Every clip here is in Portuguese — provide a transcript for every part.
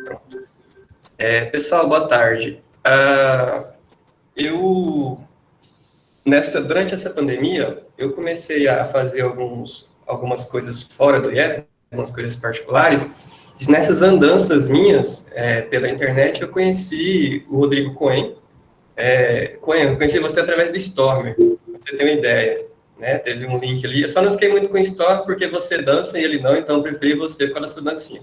Pronto. Pessoal, boa tarde. Durante essa pandemia, eu comecei a fazer algumas coisas fora do IF, algumas coisas particulares, e nessas andanças minhas pela internet, eu conheci o Rodrigo Cohen. Cohen, eu conheci você através do Stormer, pra você ter uma ideia, né? Teve um link ali, eu só não fiquei muito com o Stormer porque você dança e ele não, então eu preferi você para a sua dancinha.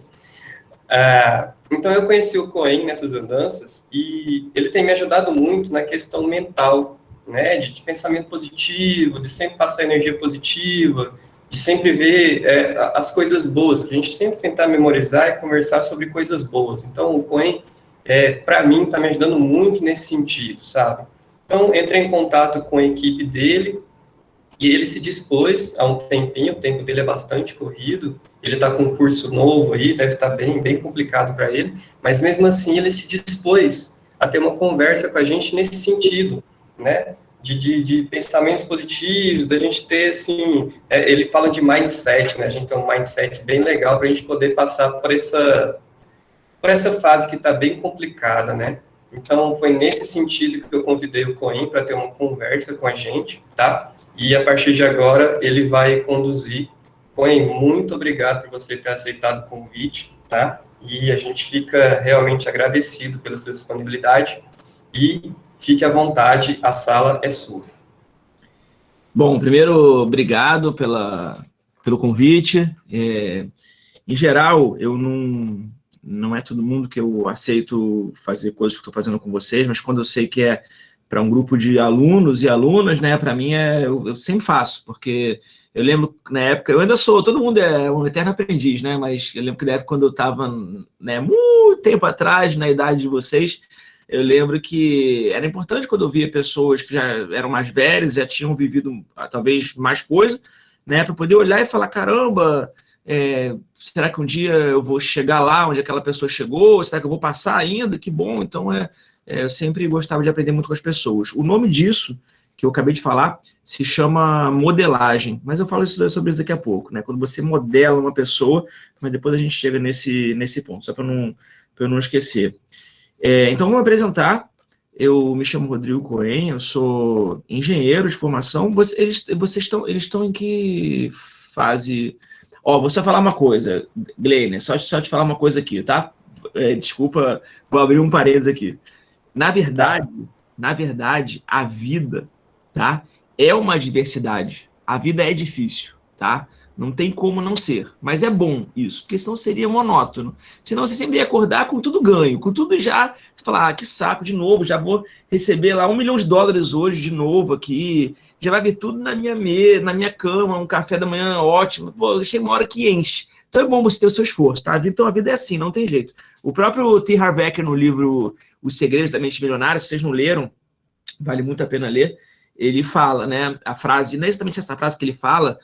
Então, eu conheci o Cohen nessas andanças e ele tem me ajudado muito na questão mental, né, de pensamento positivo, de sempre passar energia positiva, de sempre ver as coisas boas, a gente sempre tentar memorizar e conversar sobre coisas boas. Então, o Cohen, para mim, está me ajudando muito nesse sentido, sabe? Então, entrei em contato com a equipe dele, e ele se dispôs há um tempinho, o tempo dele é bastante corrido, ele está com um curso novo aí, deve estar bem complicado para ele, mas mesmo assim ele se dispôs a ter uma conversa com a gente nesse sentido, né, de pensamentos positivos, da gente ter, assim, ele fala de mindset, né, a gente tem um mindset bem legal para a gente poder passar por essa fase que está bem complicada, né. Então, foi nesse sentido que eu convidei o Cohen para ter uma conversa com a gente, tá? E, a partir de agora, ele vai conduzir. Cohen, muito obrigado por você ter aceitado o convite, tá? E a gente fica realmente agradecido pela sua disponibilidade. E fique à vontade, a sala é sua. Bom, primeiro, obrigado pelo convite. Em geral, eu não é todo mundo que eu aceito fazer coisas que estou fazendo com vocês, mas quando eu sei que é para um grupo de alunos e alunas, né, para mim eu sempre faço, porque eu lembro na época, eu ainda sou, todo mundo é um eterno aprendiz, né, mas eu lembro que na época quando eu estava, né, muito tempo atrás, na idade de vocês, eu lembro que era importante quando eu via pessoas que já eram mais velhas, já tinham vivido talvez mais coisa, né, para poder olhar e falar, caramba, será que um dia eu vou chegar lá onde aquela pessoa chegou? Será que eu vou passar ainda? Que bom! Então, eu sempre gostava de aprender muito com as pessoas. O nome disso, que eu acabei de falar, se chama modelagem, mas eu falo sobre isso daqui a pouco, né? Quando você modela uma pessoa, mas depois a gente chega nesse ponto, só para eu não esquecer. Então, vou me apresentar. Eu me chamo Rodrigo Cohen, eu sou engenheiro de formação. Eles estão em que fase? Vou só falar uma coisa, Gleiner, só te falar uma coisa aqui, tá? Desculpa, vou abrir um parênteses aqui. Na verdade, a vida, tá? É uma diversidade. A vida é difícil, tá? Não tem como não ser. Mas é bom isso, porque senão seria monótono. Senão você sempre ia acordar com tudo ganho, com tudo já... Você fala, que saco, de novo, já vou receber lá $1 milhão hoje de novo aqui, já vai ver tudo na minha cama, um café da manhã ótimo. Pô, chega uma hora que enche. Então é bom você ter o seu esforço, tá? Então a vida é assim, não tem jeito. O próprio T. Harv Eker, no livro Os Segredos da Mente Milionária, se vocês não leram, vale muito a pena ler, ele fala, né, a frase, não é exatamente essa frase que ele fala,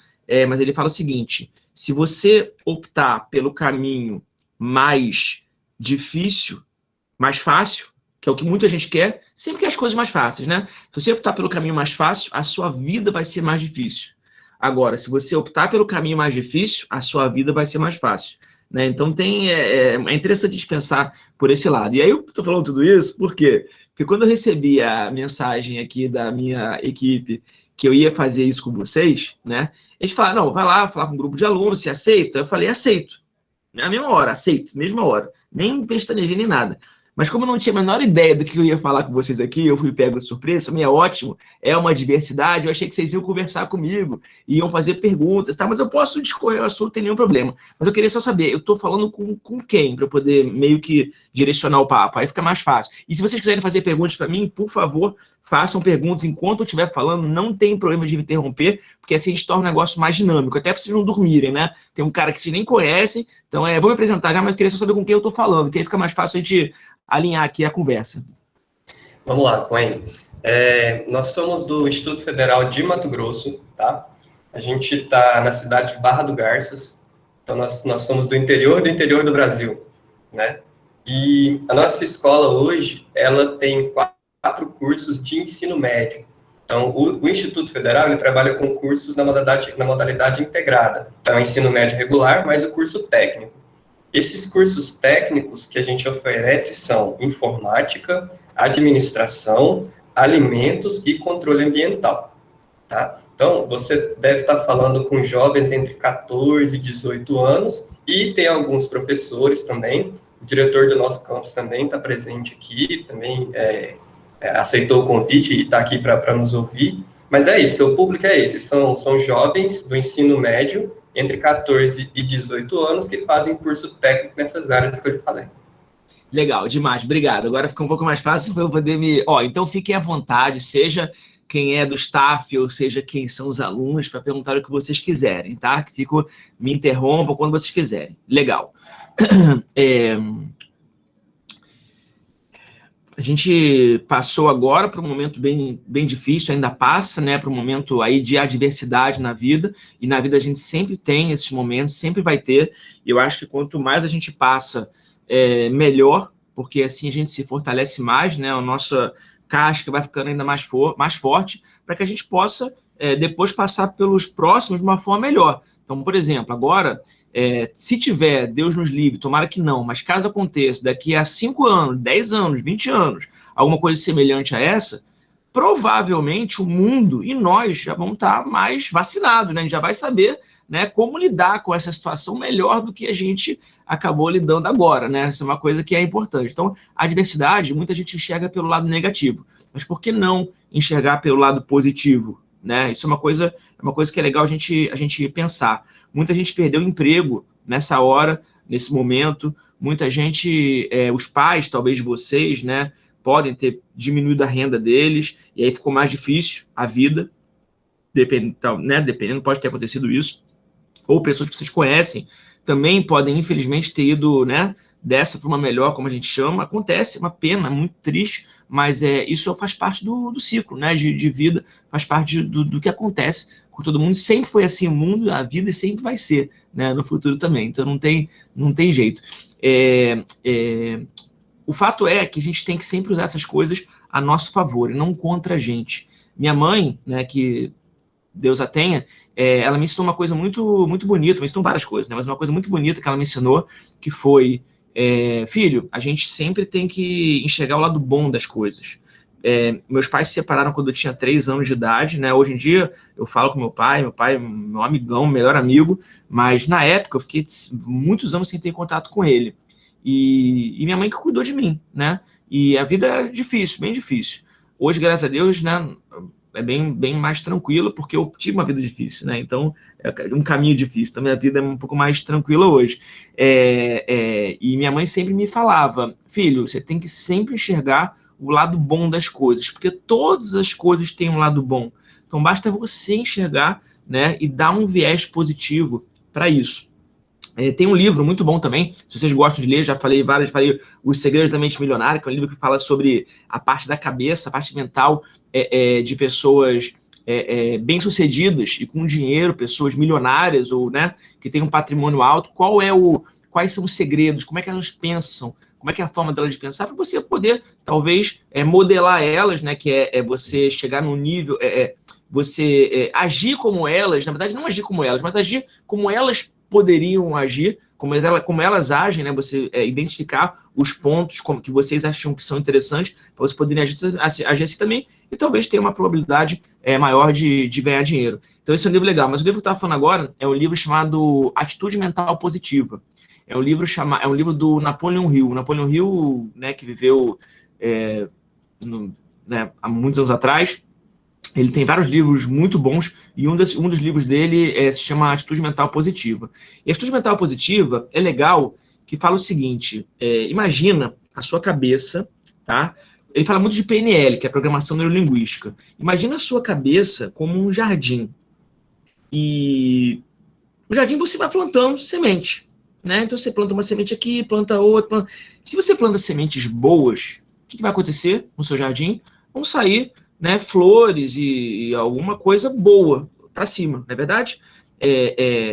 mas ele fala o seguinte, se você optar pelo caminho mais difícil, mais fácil, que é o que muita gente quer, sempre quer as coisas mais fáceis, né? Se você optar pelo caminho mais fácil, a sua vida vai ser mais difícil. Agora, se você optar pelo caminho mais difícil, a sua vida vai ser mais fácil. Né? Então, é interessante de pensar por esse lado. E aí eu estou falando tudo isso, por quê? Porque quando eu recebi a mensagem aqui da minha equipe que eu ia fazer isso com vocês, né? Eles falaram, não, vai lá falar com um grupo de alunos, você aceita? Eu falei, aceito. Na mesma hora, aceito, mesma hora. Nem pestanejei nem nada. Mas como eu não tinha a menor ideia do que eu ia falar com vocês aqui, eu fui pego de surpresa, também é ótimo, é uma diversidade, eu achei que vocês iam conversar comigo, iam fazer perguntas, tá? Mas eu posso discorrer o assunto, não tem nenhum problema. Mas eu queria só saber, eu estou falando com quem, para eu poder meio que direcionar o papo, aí fica mais fácil. E se vocês quiserem fazer perguntas para mim, por favor, façam perguntas enquanto eu estiver falando, não tem problema de me interromper, porque assim a gente torna o negócio mais dinâmico, até para vocês não dormirem, né? Tem um cara que vocês nem conhecem, então vou me apresentar já, mas eu queria só saber com quem eu estou falando, que aí fica mais fácil a gente alinhar aqui a conversa. Vamos lá, Cohen. Nós somos do Instituto Federal de Mato Grosso, tá? A gente está na cidade de Barra do Garças, então nós somos do interior do Brasil, né? E a nossa escola hoje, ela tem 4 cursos de ensino médio. Então, o Instituto Federal, ele trabalha com cursos na modalidade integrada. Então, é ensino médio regular, mais o curso técnico. Esses cursos técnicos que a gente oferece são informática, administração, alimentos e controle ambiental, tá? Então, você deve estar falando com jovens entre 14 e 18 anos, e tem alguns professores também. O diretor do nosso campus também está presente aqui, também aceitou o convite e está aqui para nos ouvir. Mas é isso, o público é esse, são jovens do ensino médio, entre 14 e 18 anos, que fazem curso técnico nessas áreas que eu lhe falei. Legal, demais, obrigado. Agora fica um pouco mais fácil para eu poder me... Então fiquem à vontade, seja quem é do staff, ou seja, quem são os alunos, para perguntar o que vocês quiserem, tá? Me interrompam quando vocês quiserem. Legal. A gente passou agora para um momento bem difícil, ainda passa, né, para um momento aí de adversidade na vida, e na vida a gente sempre tem esses momentos, sempre vai ter, e eu acho que quanto mais a gente passa, melhor, porque assim a gente se fortalece mais, né, a nossa casca vai ficando ainda mais forte, para que a gente possa depois passar pelos próximos de uma forma melhor. Então, por exemplo, agora... se tiver, Deus nos livre, tomara que não, mas caso aconteça daqui a 5 anos, 10 anos, 20 anos, alguma coisa semelhante a essa, provavelmente o mundo e nós já vamos estar mais vacinados, né? A gente já vai saber, né, como lidar com essa situação melhor do que a gente acabou lidando agora, né? Essa é uma coisa que é importante. Então, a adversidade, muita gente enxerga pelo lado negativo, mas por que não enxergar pelo lado positivo? Né? Isso é uma coisa que é legal a gente pensar. Muita gente perdeu o emprego nessa hora, nesse momento. Muita gente, os pais, talvez de vocês, né, podem ter diminuído a renda deles, e aí ficou mais difícil a vida, dependendo, pode ter acontecido isso. Ou pessoas que vocês conhecem também podem, infelizmente, ter ido, né, dessa para uma melhor, como a gente chama. Acontece, uma pena, muito triste, mas isso faz parte do ciclo, né, de vida, faz parte do que acontece com todo mundo. Sempre foi assim o mundo, a vida, e sempre vai ser, né, no futuro também. Então não tem jeito. O fato é que a gente tem que sempre usar essas coisas a nosso favor e não contra a gente. Minha mãe, né, que Deus a tenha, ela me ensinou uma coisa muito, muito bonita, me ensinou várias coisas, né, mas uma coisa muito bonita que ela me ensinou, que foi... filho, a gente sempre tem que enxergar o lado bom das coisas. Meus pais se separaram quando eu tinha 3 anos de idade, né? Hoje em dia eu falo com meu pai, meu amigão, melhor amigo, mas na época eu fiquei muitos anos sem ter contato com ele. E minha mãe que cuidou de mim, né? E a vida era difícil, bem difícil. Hoje, graças a Deus, né, é bem mais tranquilo, porque eu tive uma vida difícil, né? Então, é um caminho difícil. Então, minha vida é um pouco mais tranquila hoje. E minha mãe sempre me falava, filho, você tem que sempre enxergar o lado bom das coisas, porque todas as coisas têm um lado bom. Então, basta você enxergar, né, e dar um viés positivo para isso. Tem um livro muito bom também, se vocês gostam de ler, já falei Os Segredos da Mente Milionária, que é um livro que fala sobre a parte da cabeça, a parte mental de pessoas bem-sucedidas e com dinheiro, pessoas milionárias ou, né, que têm um patrimônio alto. Quais são os segredos, como é que elas pensam, como é que é a forma delas de pensar, para você poder, talvez, modelar elas, né, que é você chegar num nível, você agir como elas, na verdade, não agir como elas, mas agir como elas poderiam agir, como elas agem, né? Você identificar os pontos que vocês acham que são interessantes, para você poderem agir assim também, e talvez ter uma probabilidade maior de ganhar dinheiro. Então, esse é um livro legal. Mas o livro que eu estava falando agora é um livro chamado Atitude Mental Positiva. É um livro do Napoleon Hill. Napoleon Hill, né, que viveu há muitos anos atrás. Ele tem vários livros muito bons, e um dos livros dele se chama Atitude Mental Positiva. E a Atitude Mental Positiva é legal, que fala o seguinte, imagina a sua cabeça, tá? Ele fala muito de PNL, que é Programação Neurolinguística. Imagina a sua cabeça como um jardim. E o jardim você vai plantando semente, né? Então você planta uma semente aqui, planta outra. Se você planta sementes boas, o que vai acontecer no seu jardim? Vão sair, né, flores e alguma coisa boa para cima, não é verdade?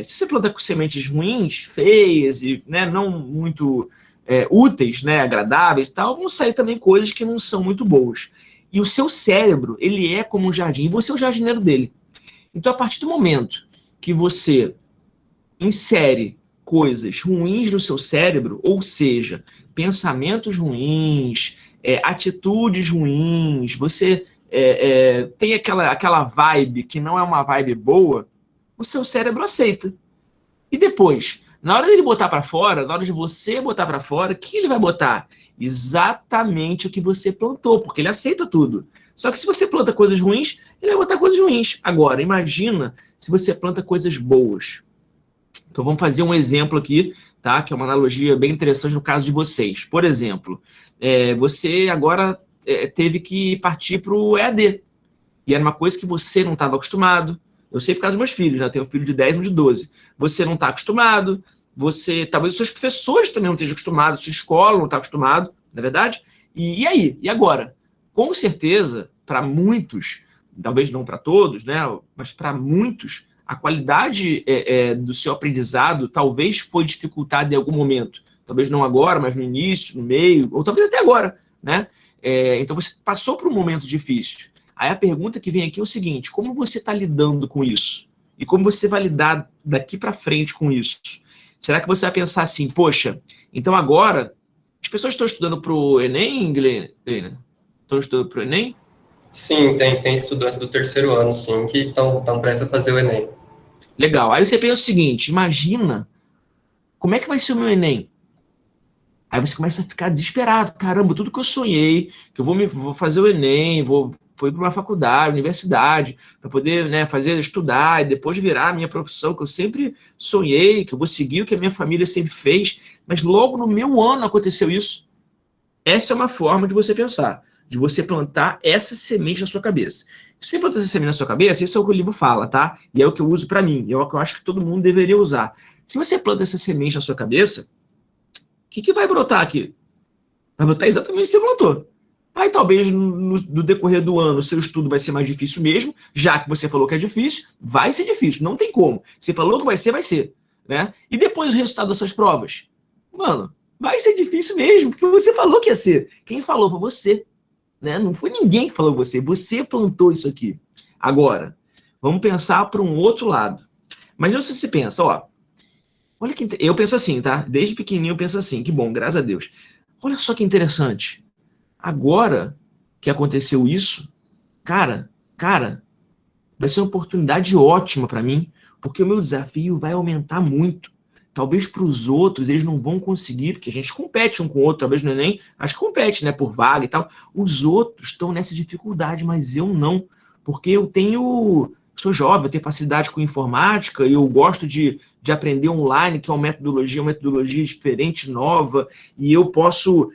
Se você planta com sementes ruins, feias e, né, não muito úteis, né, agradáveis e tal, vão sair também coisas que não são muito boas. E o seu cérebro, ele é como um jardim, e você é o jardineiro dele. Então, a partir do momento que você insere coisas ruins no seu cérebro, ou seja, pensamentos ruins, atitudes ruins, você tem aquela vibe que não é uma vibe boa, o seu cérebro aceita. E depois, na hora dele botar para fora, na hora de você botar para fora, o que ele vai botar? Exatamente o que você plantou, porque ele aceita tudo. Só que se você planta coisas ruins, ele vai botar coisas ruins. Agora, imagina se você planta coisas boas. Então vamos fazer um exemplo aqui, tá? Que é uma analogia bem interessante no caso de vocês. Por exemplo, você agora teve que partir para o EAD. E era uma coisa que você não estava acostumado. Eu sei por causa dos meus filhos, né? Eu tenho um filho de 10 e um de 12. Você não está acostumado, talvez os seus professores também não estejam acostumados, sua escola não está acostumado, não é verdade? E aí? E agora? Com certeza, para muitos, talvez não para todos, né? Mas para muitos, a qualidade do seu aprendizado talvez foi dificultada em algum momento. Talvez não agora, mas no início, no meio, ou talvez até agora, né? Então você passou por um momento difícil. Aí a pergunta que vem aqui é o seguinte: como você está lidando com isso? E como você vai lidar daqui para frente com isso? Será que você vai pensar assim, poxa, então agora as pessoas estão estudando para o Enem, Glênia? Estão estudando para o Enem? Sim, tem estudantes do terceiro ano, sim, que estão prestes a fazer o Enem. Legal. Aí você pensa o seguinte: imagina como é que vai ser o meu Enem? Aí você começa a ficar desesperado. Caramba, tudo que eu sonhei, que eu vou fazer o Enem, vou ir para uma faculdade, universidade, para poder, né, estudar e depois virar a minha profissão, que eu sempre sonhei, que eu vou seguir o que a minha família sempre fez, mas logo no meu ano aconteceu isso. Essa é uma forma de você pensar, de você plantar essa semente na sua cabeça. Se você plantar essa semente na sua cabeça, isso é o que o livro fala, tá? E é o que eu uso para mim, é o que eu acho que todo mundo deveria usar. Se você planta essa semente na sua cabeça, o que vai brotar aqui? Vai brotar exatamente o que você plantou. Aí talvez no decorrer do ano o seu estudo vai ser mais difícil mesmo, já que você falou que é difícil, vai ser difícil, não tem como. Você falou que vai ser, né? E depois o resultado das suas provas? Mano, vai ser difícil mesmo, porque você falou que ia ser. Quem falou foi você, né? Não foi ninguém que falou você plantou isso aqui. Agora, vamos pensar para um outro lado. Mas se você pensa, ó, olha que eu penso assim, tá? Desde pequenininho eu penso assim, que bom, graças a Deus. Olha só que interessante. Agora que aconteceu isso, cara, vai ser uma oportunidade ótima para mim, porque o meu desafio vai aumentar muito. Talvez para os outros eles não vão conseguir, porque a gente compete um com o outro, talvez no Enem, acho que compete, né, por vaga e tal. Os outros estão nessa dificuldade, mas eu não, porque sou jovem, eu tenho facilidade com informática e eu gosto de aprender online, que é uma metodologia diferente, nova, e eu posso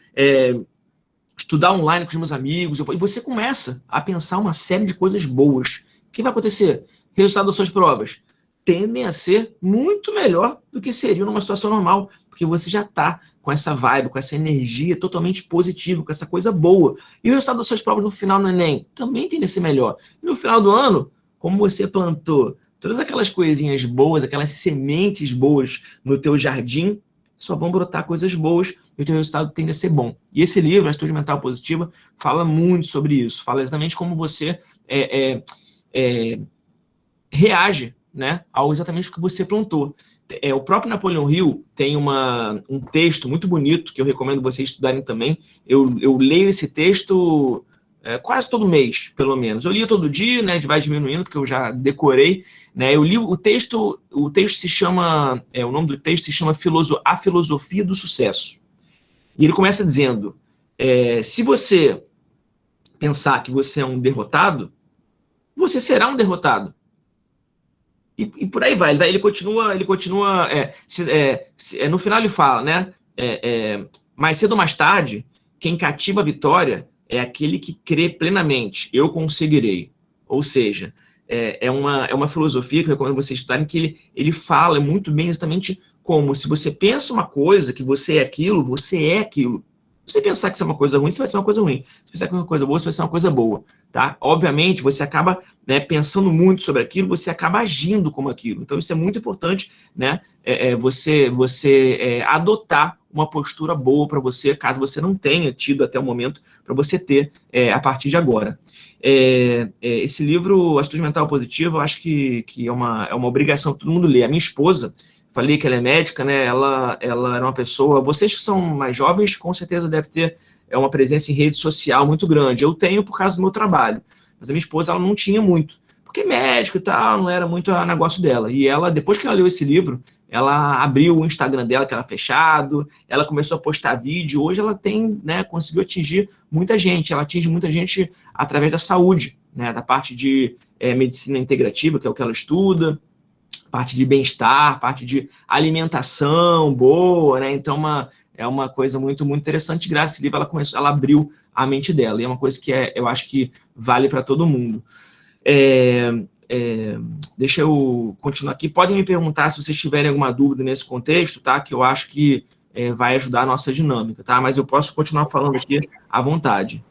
estudar online com os meus amigos, e você começa a pensar uma série de coisas boas. O que vai acontecer? Resultado das suas provas tendem a ser muito melhor do que seriam numa situação normal, porque você já está com essa vibe, com essa energia totalmente positiva, com essa coisa boa. E o resultado das suas provas no final no Enem também tende a ser melhor. E no final do ano, como você plantou todas aquelas coisinhas boas, aquelas sementes boas no teu jardim, só vão brotar coisas boas e o teu resultado tende a ser bom. E esse livro, A Atitude Mental Positiva, fala muito sobre isso. Fala exatamente como você reage, né, ao exatamente o que você plantou. O próprio Napoleão Hill tem um texto muito bonito que eu recomendo vocês estudarem também. Eu leio esse texto quase todo mês, pelo menos. Eu li todo dia, né, vai diminuindo, porque eu já decorei, né, eu li o texto se chama, o nome do texto se chama A Filosofia do Sucesso. E ele começa dizendo, se você pensar que você é um derrotado, você será um derrotado. E por aí vai. Ele continua no final ele fala, né, mais cedo ou mais tarde, quem cativa a vitória é aquele que crê plenamente, eu conseguirei. Ou seja, é uma filosofia que eu recomendo vocês estudarem, que ele fala muito bem exatamente como, se você pensa uma coisa, que você é aquilo, você é aquilo. Se você pensar que isso é uma coisa ruim, você vai ser uma coisa ruim. Se você pensar que é uma coisa boa, você vai ser uma coisa boa. Tá? Obviamente, você acaba, né, pensando muito sobre aquilo, você acaba agindo como aquilo. Então, isso é muito importante, né, você adotar uma postura boa para você, caso você não tenha tido até o momento, para você ter a partir de agora. Esse livro, Atitude Mental Positiva, eu acho que é uma obrigação que todo mundo lê. A minha esposa falei que ela é médica, né? Ela era uma pessoa... Vocês que são mais jovens, com certeza deve ter uma presença em rede social muito grande. Eu tenho por causa do meu trabalho. Mas a minha esposa, ela não tinha muito. Porque médico e tal, não era muito o negócio dela. E ela, depois que ela leu esse livro, ela abriu o Instagram dela, que era fechado, ela começou a postar vídeo. Hoje ela tem, né, conseguiu atingir muita gente. Ela atinge muita gente através da saúde, né? Da parte de medicina integrativa, que é o que ela estuda, parte de bem-estar, parte de alimentação boa, né? Então, é uma coisa muito, muito interessante. Graças a esse livro, ela abriu a mente dela. E é uma coisa que eu acho que vale para todo mundo. Deixa eu continuar aqui. Podem me perguntar se vocês tiverem alguma dúvida nesse contexto, tá? Que eu acho que vai ajudar a nossa dinâmica, tá? Mas eu posso continuar falando aqui à vontade.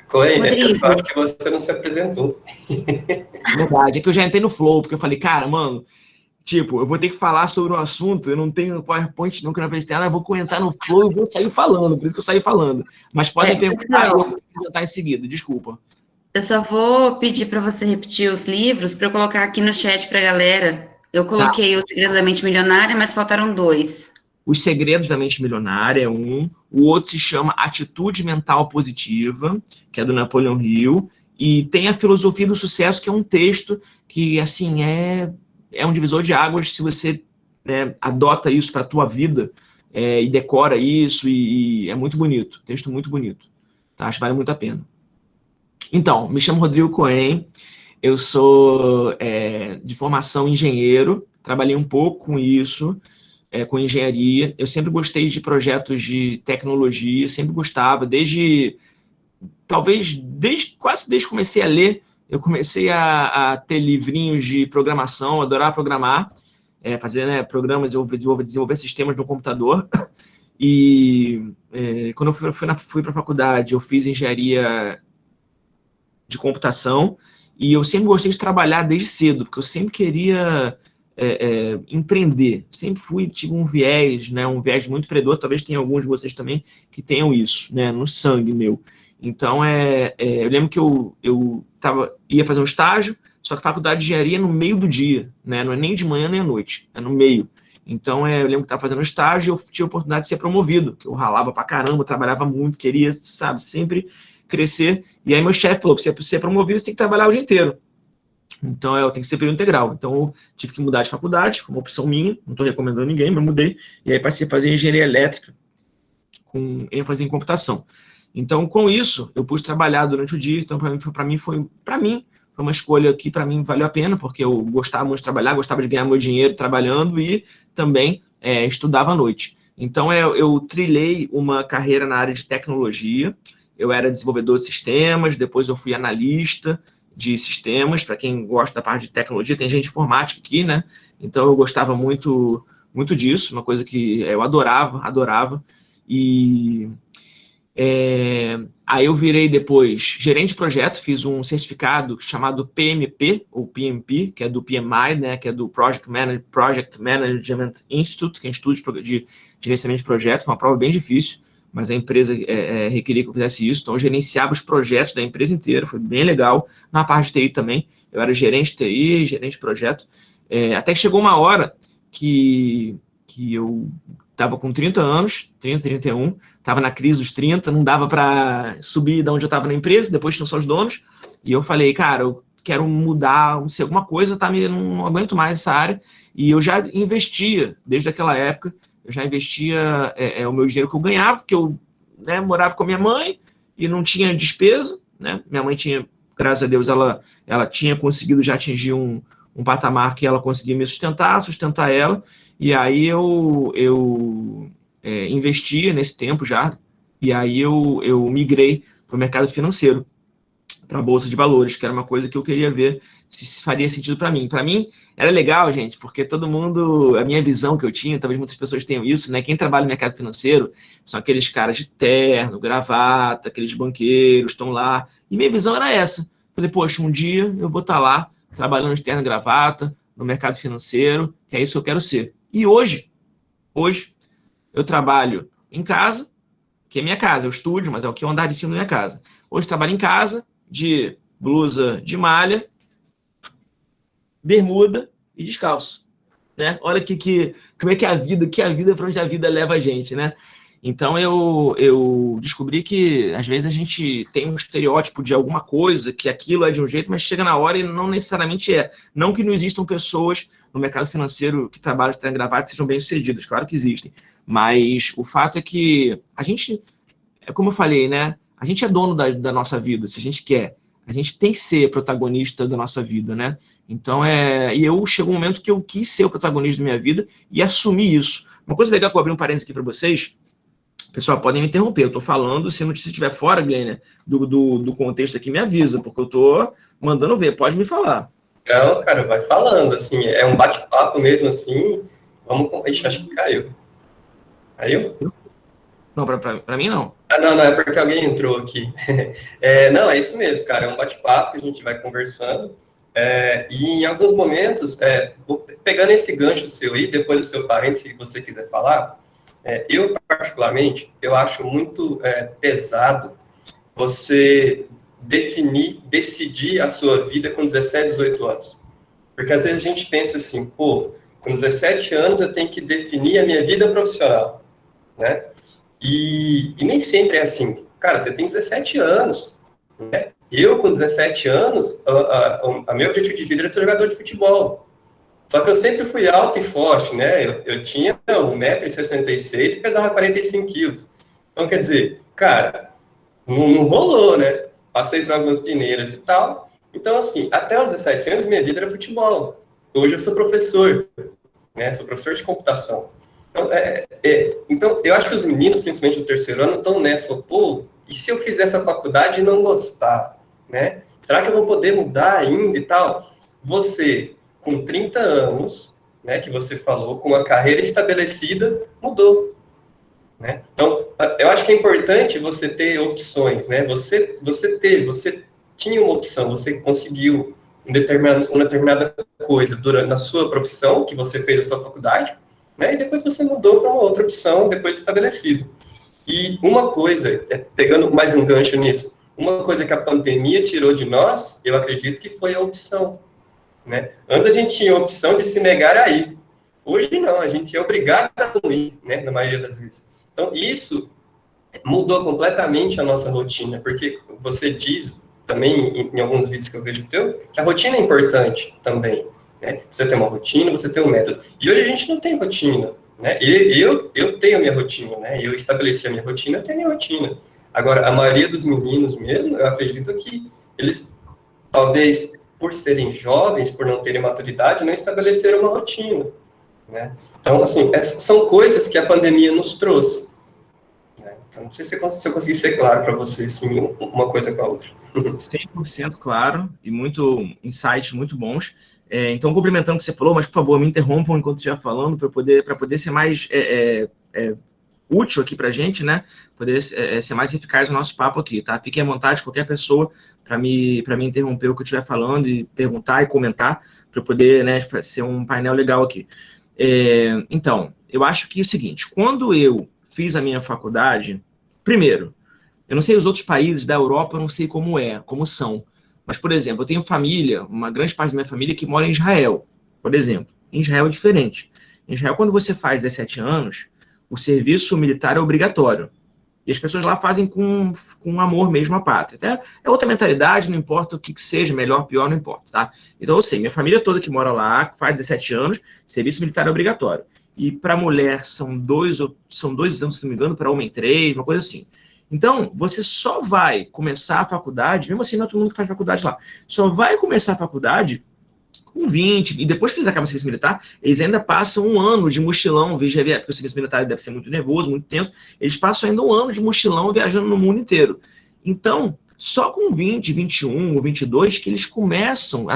Clay, eu só acho que você não se apresentou. Verdade, é que eu já entrei no flow, porque eu falei, cara, mano, tipo, eu vou ter que falar sobre um assunto, eu não tenho PowerPoint, nunca não apresentei nada, eu vou entrar no flow e vou sair falando, por isso que eu saí falando. Mas podem perguntar e eu vou perguntar em seguida, desculpa. Eu só vou pedir para você repetir os livros para eu colocar aqui no chat para a galera. Eu coloquei O Segredo da Mente Milionária, mas faltaram 2. Os Segredos da Mente Milionária é um, o outro se chama Atitude Mental Positiva, que é do Napoleon Hill, e tem a Filosofia do Sucesso, que é um texto que, assim, é um divisor de águas se você, né, adota isso para a tua vida e decora isso, e é muito bonito, texto muito bonito, tá? Acho que vale muito a pena. Então, me chamo Rodrigo Cohen, eu sou de formação engenheiro, trabalhei um pouco com isso, com engenharia. Eu sempre gostei de projetos de tecnologia, sempre gostava, quase desde que comecei a ler, eu comecei a ter livrinhos de programação, adorar programar, fazer, né, programas, desenvolver sistemas no computador. E quando eu fui para a faculdade, eu fiz engenharia de computação, e eu sempre gostei de trabalhar desde cedo, porque eu sempre queria empreender. Sempre tive um viés, né, um viés muito empreendedor, talvez tenha alguns de vocês também que tenham isso, né, no sangue meu. Então, eu lembro que eu ia fazer um estágio, só que faculdade de engenharia é no meio do dia, né, não é nem de manhã nem à noite, é no meio. Então, eu lembro que estava fazendo estágio e eu tive a oportunidade de ser promovido, que eu ralava pra caramba, trabalhava muito, queria, sabe, sempre crescer. E aí meu chefe falou que se você ser promovido, você tem que trabalhar o dia inteiro. Então, eu tenho que ser período integral. Então, eu tive que mudar de faculdade, foi uma opção minha, não estou recomendando ninguém, mas mudei. E aí passei a fazer engenharia elétrica, com ênfase em computação. Então, com isso, eu pude trabalhar durante o dia. Então, para mim foi uma escolha que, para mim, valeu a pena, porque eu gostava muito de trabalhar, gostava de ganhar meu dinheiro trabalhando e também estudava à noite. Então, eu trilhei uma carreira na área de tecnologia. Eu era desenvolvedor de sistemas, depois eu fui analista de sistemas. Para quem gosta da parte de tecnologia, tem gente de informática aqui, né? Então, eu gostava muito, muito disso, uma coisa que eu adorava. E aí eu virei depois gerente de projeto, fiz um certificado chamado PMP, ou PMP, que é do PMI, né, que é do Project Management Institute, que é um Instituto de Gerenciamento de Projetos. Foi uma prova bem difícil, mas a empresa requeria que eu fizesse isso, então eu gerenciava os projetos da empresa inteira, foi bem legal. Na parte de TI também, eu era gerente de TI, gerente de projeto, até que chegou uma hora que eu estava com 30 anos, 31, estava na crise dos 30, não dava para subir de onde eu estava na empresa, depois tinham só os donos, e eu falei, cara, eu quero mudar, não sei, alguma coisa, tá, não aguento mais essa área, e eu já investia, desde aquela época, eu já investia o meu dinheiro que eu ganhava, porque eu, né, morava com a minha mãe e não tinha despesa, né, minha mãe tinha, graças a Deus, ela tinha conseguido já atingir um patamar que ela conseguia me sustentar ela, e aí eu investia nesse tempo já, e aí eu migrei para o mercado financeiro, para a Bolsa de Valores, que era uma coisa que eu queria ver se faria sentido para mim. Para mim, era legal, gente, porque todo mundo, a minha visão que eu tinha, talvez muitas pessoas tenham isso, né? Quem trabalha no mercado financeiro são aqueles caras de terno, gravata, aqueles banqueiros, estão lá, e minha visão era essa. Falei, poxa, um dia eu vou estar lá, trabalhando de terno e gravata, no mercado financeiro, que é isso que eu quero ser. E hoje, eu trabalho em casa, que é minha casa, é o estúdio, mas é o que é o andar de cima da minha casa. Hoje eu trabalho em casa, de blusa de malha, bermuda e descalço. né? Olha como é que a vida, para onde a vida leva a gente, né? Então eu descobri que às vezes a gente tem um estereótipo de alguma coisa, que aquilo é de um jeito, mas chega na hora e não necessariamente é. Não que não existam pessoas no mercado financeiro que trabalham de terno e gravata e sejam bem-sucedidas, claro que existem. Mas o fato é que a gente, como eu falei, né? A gente é dono da nossa vida, se a gente quer. A gente tem que ser protagonista da nossa vida, né? Então, chegou um momento que eu quis ser o protagonista da minha vida e assumir isso. Uma coisa legal que eu abri um parênteses aqui para vocês, pessoal, podem me interromper, eu estou falando, se a notícia estiver fora, Glenn, do contexto aqui, me avisa, porque eu estou mandando ver, pode me falar. Não, cara, vai falando, assim, é um bate-papo mesmo, assim, vamos... Ixi, acho que caiu. Caiu? Não, para mim não. Ah, não, é porque alguém entrou aqui. Não, é isso mesmo, cara, é um bate-papo que a gente vai conversando, e em alguns momentos, pegando esse gancho seu aí, depois do seu parente, se você quiser falar, eu, particularmente, eu acho muito pesado você decidir a sua vida com 17, 18 anos. Porque às vezes a gente pensa assim, pô, com 17 anos eu tenho que definir a minha vida profissional, né? E nem sempre é assim. Cara, você tem 17 anos, né? Eu, com 17 anos, a meu objetivo de vida era ser jogador de futebol. Só que eu sempre fui alto e forte, né? Eu tinha 1,66 m e pesava 45 quilos. Então, quer dizer, cara, não rolou, né? Passei por algumas peneiras e tal. Então, assim, até os 17 anos, minha vida era futebol. Hoje eu sou professor, né? Sou professor de computação. Então, eu acho que os meninos, principalmente do terceiro ano, estão nessa. Falam, pô, e se eu fizer essa faculdade e não gostar, né? Será que eu vou poder mudar ainda e tal? Você, com 30 anos, né, que você falou, com uma carreira estabelecida, mudou, né? Então, eu acho que é importante você ter opções, né? Você tinha uma opção, você conseguiu uma determinada coisa na sua profissão, que você fez a sua faculdade, né? E depois você mudou para uma outra opção, depois estabelecido. E uma coisa, pegando mais um gancho nisso, uma coisa que a pandemia tirou de nós, eu acredito que foi a opção, né? Antes a gente tinha a opção de se negar a ir. Hoje não, a gente é obrigado a não ir, né? Na maioria das vezes. Então, isso mudou completamente a nossa rotina, porque você diz também, em alguns vídeos que eu vejo teu, que a rotina é importante também, né? Você tem uma rotina, você tem um método. E hoje a gente não tem rotina, né? Eu tenho a minha rotina, né? Eu estabeleci a minha rotina, eu tenho a minha rotina. Agora, a maioria dos meninos mesmo, eu acredito que eles, talvez, por serem jovens, por não terem maturidade, não estabeleceram uma rotina, né? Então, assim, são coisas que a pandemia nos trouxe, né? Então, não sei se eu consegui ser claro para você, assim, uma coisa com a outra. 100% claro, e insights muito bons. Então, complementando o que você falou, mas, por favor, me interrompam enquanto estiver falando, para poder ser mais útil aqui para a gente, né? Poder ser mais eficaz no nosso papo aqui, tá? Fiquem à vontade, qualquer pessoa, para me interromper o que eu estiver falando e perguntar e comentar, para poder, né, ser um painel legal aqui. Então, eu acho que é o seguinte, quando eu fiz a minha faculdade, primeiro, eu não sei os outros países da Europa, eu não sei como são, mas, por exemplo, eu tenho família, uma grande parte da minha família que mora em Israel, por exemplo. Em Israel é diferente. Em Israel, quando você faz 17 anos, o serviço militar é obrigatório. E as pessoas lá fazem com amor mesmo à pátria. Até é outra mentalidade, não importa o que seja, melhor, pior, não importa, tá? Então, eu sei, minha família toda que mora lá, faz 17 anos, serviço militar é obrigatório. E para mulher são 2 anos, se não me engano, para homem 3, uma coisa assim. Então, você só vai começar a faculdade, mesmo assim, não é todo mundo que faz faculdade lá, só vai começar a faculdade com 20, e depois que eles acabam o serviço militar, eles ainda passam um ano de mochilão, porque o serviço militar deve ser muito nervoso, muito tenso, eles passam ainda um ano de mochilão viajando no mundo inteiro. Então, só com 20, 21 ou 22 que eles começam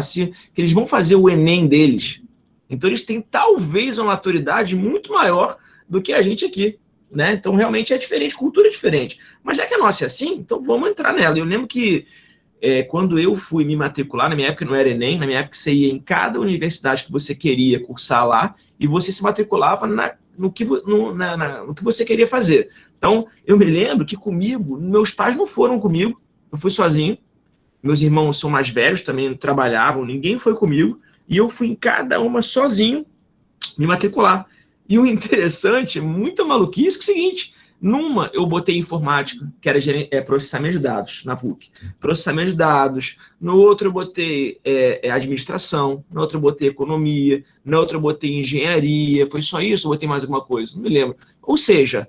que eles vão fazer o Enem deles. Então, eles têm talvez uma maturidade muito maior do que a gente aqui, né? Então, realmente é diferente, cultura é diferente. Mas já que a nossa é assim, então vamos entrar nela. Eu lembro que quando eu fui me matricular, na minha época não era Enem, na minha época você ia em cada universidade que você queria cursar lá e você se matriculava no que você queria fazer. Então, eu me lembro que comigo, meus pais não foram comigo, eu fui sozinho, meus irmãos são mais velhos, também trabalhavam, ninguém foi comigo, e eu fui em cada uma sozinho, me matricular. E o interessante, muita maluquice, que é o seguinte, numa eu botei informática, que era processamento de dados, na PUC. Processamento de dados. No outro eu botei administração. No outro eu botei economia. Na outra eu botei engenharia. Foi só isso? Ou botei mais alguma coisa? Não me lembro. Ou seja,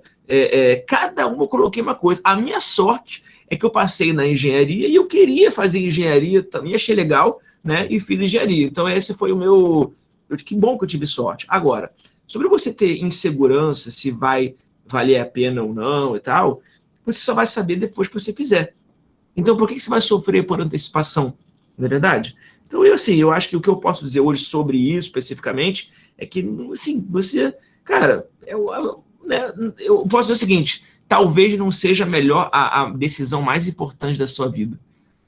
cada uma eu coloquei uma coisa. A minha sorte é que eu passei na engenharia e eu queria fazer engenharia, também achei legal, né? E fiz engenharia. Então esse foi o meu... Que bom que eu tive sorte. Agora, sobre você ter insegurança, se vai valer a pena ou não e tal, você só vai saber depois que você fizer. Então, por que você vai sofrer por antecipação? Não é verdade? Então, eu acho que o que eu posso dizer hoje sobre isso, especificamente, é que, assim, você... Cara, eu posso dizer o seguinte, talvez não seja a decisão mais importante da sua vida.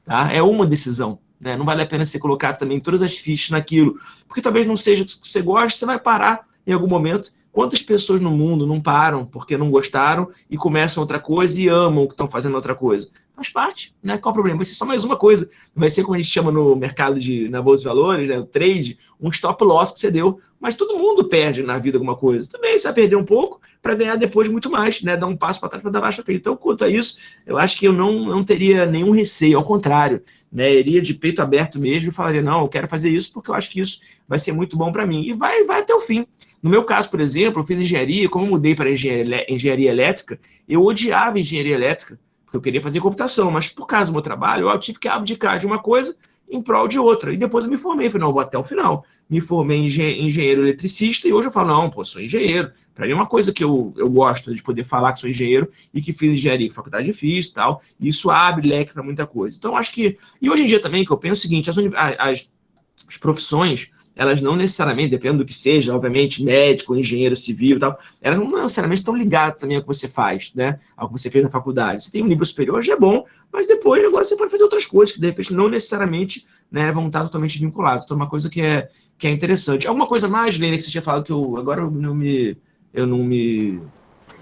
Tá? É uma decisão. Né? Não vale a pena você colocar também todas as fichas naquilo, porque talvez não seja o que você gosta, você vai parar em algum momento. Quantas pessoas no mundo não param porque não gostaram e começam outra coisa e amam que estão fazendo outra coisa? Faz parte, né? Qual o problema? Vai ser só mais uma coisa. Vai ser como a gente chama no mercado na Bolsa de Valores, né? O trade, um stop loss que você deu. Mas todo mundo perde na vida alguma coisa. Também você vai perder um pouco para ganhar depois muito mais, né? Dar um passo para trás para dar mais para frente. Então, quanto a isso, eu acho que eu não teria nenhum receio. Ao contrário, né? Iria de peito aberto mesmo e falaria, não, eu quero fazer isso porque eu acho que isso vai ser muito bom para mim. E vai até o fim. No meu caso, por exemplo, eu fiz engenharia, como eu mudei para engenharia elétrica, eu odiava engenharia elétrica, porque eu queria fazer computação, mas por causa do meu trabalho, eu tive que abdicar de uma coisa em prol de outra. E depois eu me formei, falei, não, vou até o final. Me formei em engenheiro eletricista e hoje eu falo, não, pô, sou engenheiro. Para mim é uma coisa que eu gosto de poder falar que sou engenheiro e que fiz engenharia, faculdade difícil e tal, e isso abre leque para muita coisa. Então, acho que... E hoje em dia também, que eu penso o seguinte, as profissões, elas não necessariamente, dependendo do que seja, obviamente, médico, engenheiro civil e tal, elas não necessariamente estão ligadas também ao que você faz, né? Ao que você fez na faculdade. Você tem um nível superior, já é bom, mas depois, agora você pode fazer outras coisas que, de repente, não necessariamente, né, vão estar totalmente vinculadas. Então, é uma coisa que é interessante. Alguma coisa mais, Leila, que você tinha falado que agora eu não me...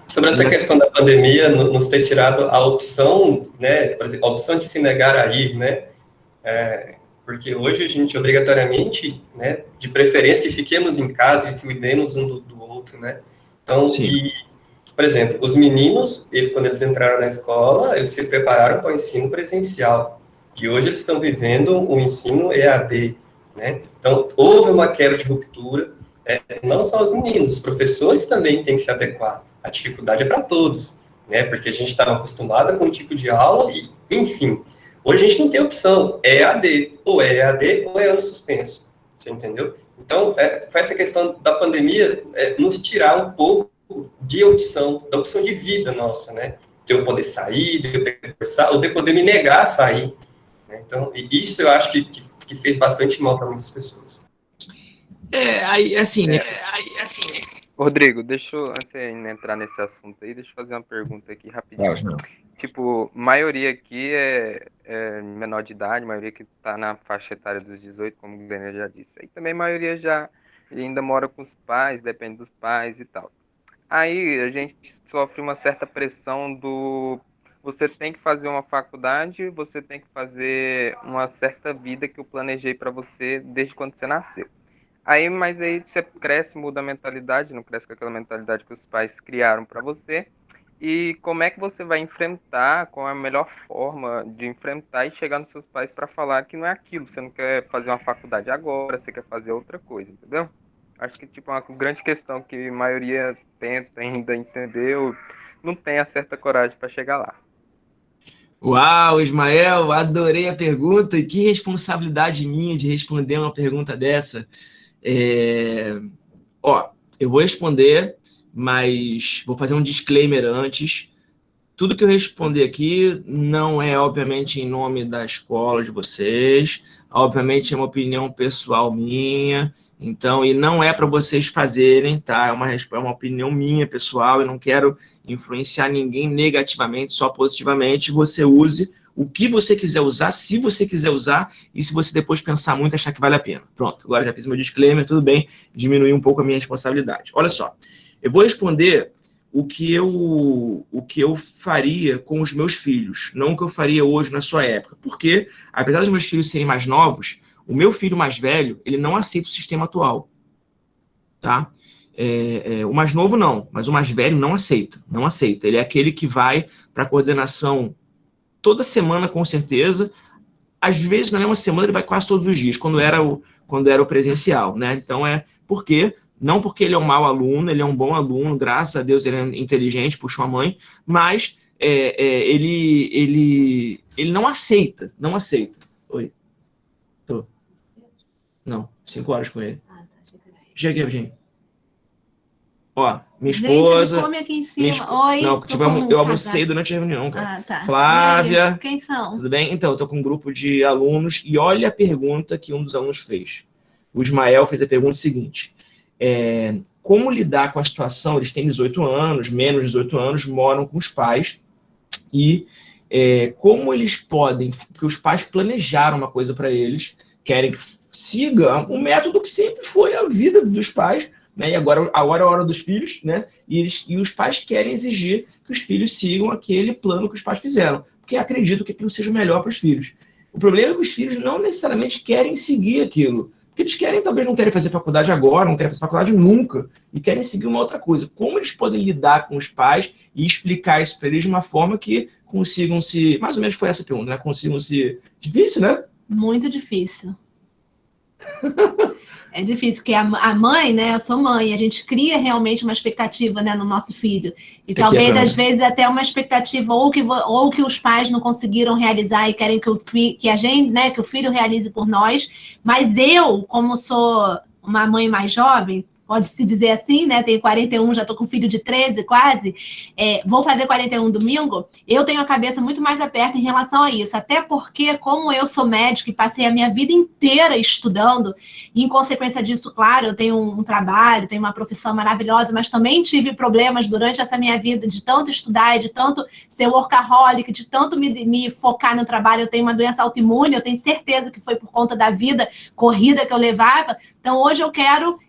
Sobre essa questão da pandemia, nos ter tirado a opção, né, por exemplo, a opção de se negar a ir, né, porque hoje a gente, obrigatoriamente, né, de preferência que fiquemos em casa e cuidemos um do outro, né? Então, por exemplo, os meninos, quando eles entraram na escola, eles se prepararam para o ensino presencial. E hoje eles estão vivendo o ensino EAD, né? Então, houve uma quebra de ruptura, não só os meninos, os professores também têm que se adequar. A dificuldade é para todos, né? Porque a gente estava acostumado com um tipo de aula e, enfim... Hoje a gente não tem opção, é EAD, ou é EAD ou é ano suspenso, você entendeu? Então, foi essa questão da pandemia nos tirar um pouco de opção, da opção de vida nossa, né? De eu poder sair, de eu poder conversar, ou de eu poder me negar a sair. Né? Então, isso eu acho que fez bastante mal para muitas pessoas. Rodrigo, antes de entrar nesse assunto aí, deixa eu fazer uma pergunta aqui rapidinho. Tipo, maioria aqui é menor de idade, maioria que tá na faixa etária dos 18, como o Guilherme já disse. Aí também a maioria já ainda mora com os pais, depende dos pais e tal. Aí a gente sofre uma certa pressão você tem que fazer uma faculdade, você tem que fazer uma certa vida que eu planejei para você desde quando você nasceu. Mas aí você cresce, muda a mentalidade, não cresce com aquela mentalidade que os pais criaram para você. E como é que você vai enfrentar, qual é a melhor forma de enfrentar e chegar nos seus pais para falar que não é aquilo, você não quer fazer uma faculdade agora, você quer fazer outra coisa, entendeu? Acho que tipo, é uma grande questão que a maioria tenta ainda entender, ou não tem a certa coragem para chegar lá. Uau, Ismael, adorei a pergunta e que responsabilidade minha de responder uma pergunta dessa. Eu vou responder, mas vou fazer um disclaimer antes. Tudo que eu responder aqui não é, obviamente, em nome da escola de vocês, obviamente é uma opinião pessoal minha, então, e não é para vocês fazerem, tá? É uma opinião minha, pessoal, eu não quero influenciar ninguém negativamente, só positivamente. Você use o que você quiser usar, se você quiser usar, e se você depois pensar muito, achar que vale a pena. Pronto, agora já fiz meu disclaimer, tudo bem, diminui um pouco a minha responsabilidade. Olha só, eu vou responder o que eu faria com os meus filhos, não o que eu faria hoje na sua época. Porque, apesar dos meus filhos serem mais novos, o meu filho mais velho, ele não aceita o sistema atual, tá? O mais novo não, mas o mais velho não aceita. Não aceita. Ele é aquele que vai para a coordenação toda semana, com certeza. Às vezes, na mesma semana, ele vai quase todos os dias, quando era o presencial, né? Então, não porque ele é um mau aluno, ele é um bom aluno, graças a Deus ele é inteligente, puxou a mãe, mas ele não aceita, não aceita. Oi? Tô. Não, 5 horas com ele. Cheguei, gente. Ó, minha esposa... Gente, come aqui em cima. Oi, não, tipo, eu almocei durante a reunião, cara. Ah, tá. Flávia... Quem são? Tudo bem? Então, eu tô com um grupo de alunos e olha a pergunta que um dos alunos fez. O Ismael fez a pergunta seguinte. Como lidar com a situação? Eles têm 18 anos, menos de 18 anos, moram com os pais e como eles podem... Porque os pais planejaram uma coisa para eles, querem que siga um método que sempre foi a vida dos pais, né? E agora é a hora dos filhos, né? E os pais querem exigir que os filhos sigam aquele plano que os pais fizeram, porque acreditam que aquilo seja melhor para os filhos. O problema é que os filhos não necessariamente querem seguir aquilo, porque eles talvez não querem fazer faculdade agora, não querem fazer faculdade nunca, e querem seguir uma outra coisa. Como eles podem lidar com os pais e explicar isso para eles de uma forma que consigam se... Mais ou menos foi essa a pergunta, né? Consigam se... Difícil, né? Muito difícil. É difícil, porque a mãe, né? Eu sou mãe, a gente cria realmente uma expectativa, né, no nosso filho. E talvez, às vezes, até uma expectativa ou que os pais não conseguiram realizar e querem que a gente, né, que o filho realize por nós. Mas eu, como sou uma mãe mais jovem, pode-se dizer assim, né? Tenho 41, já estou com um filho de 13 quase, vou fazer 41 domingo, eu tenho a cabeça muito mais aberta em relação a isso, até porque, como eu sou médica e passei a minha vida inteira estudando, e em consequência disso, claro, eu tenho um trabalho, tenho uma profissão maravilhosa, mas também tive problemas durante essa minha vida de tanto estudar, de tanto ser workaholic, de tanto me focar no trabalho. Eu tenho uma doença autoimune, eu tenho certeza que foi por conta da vida corrida que eu levava. Então, hoje eu quero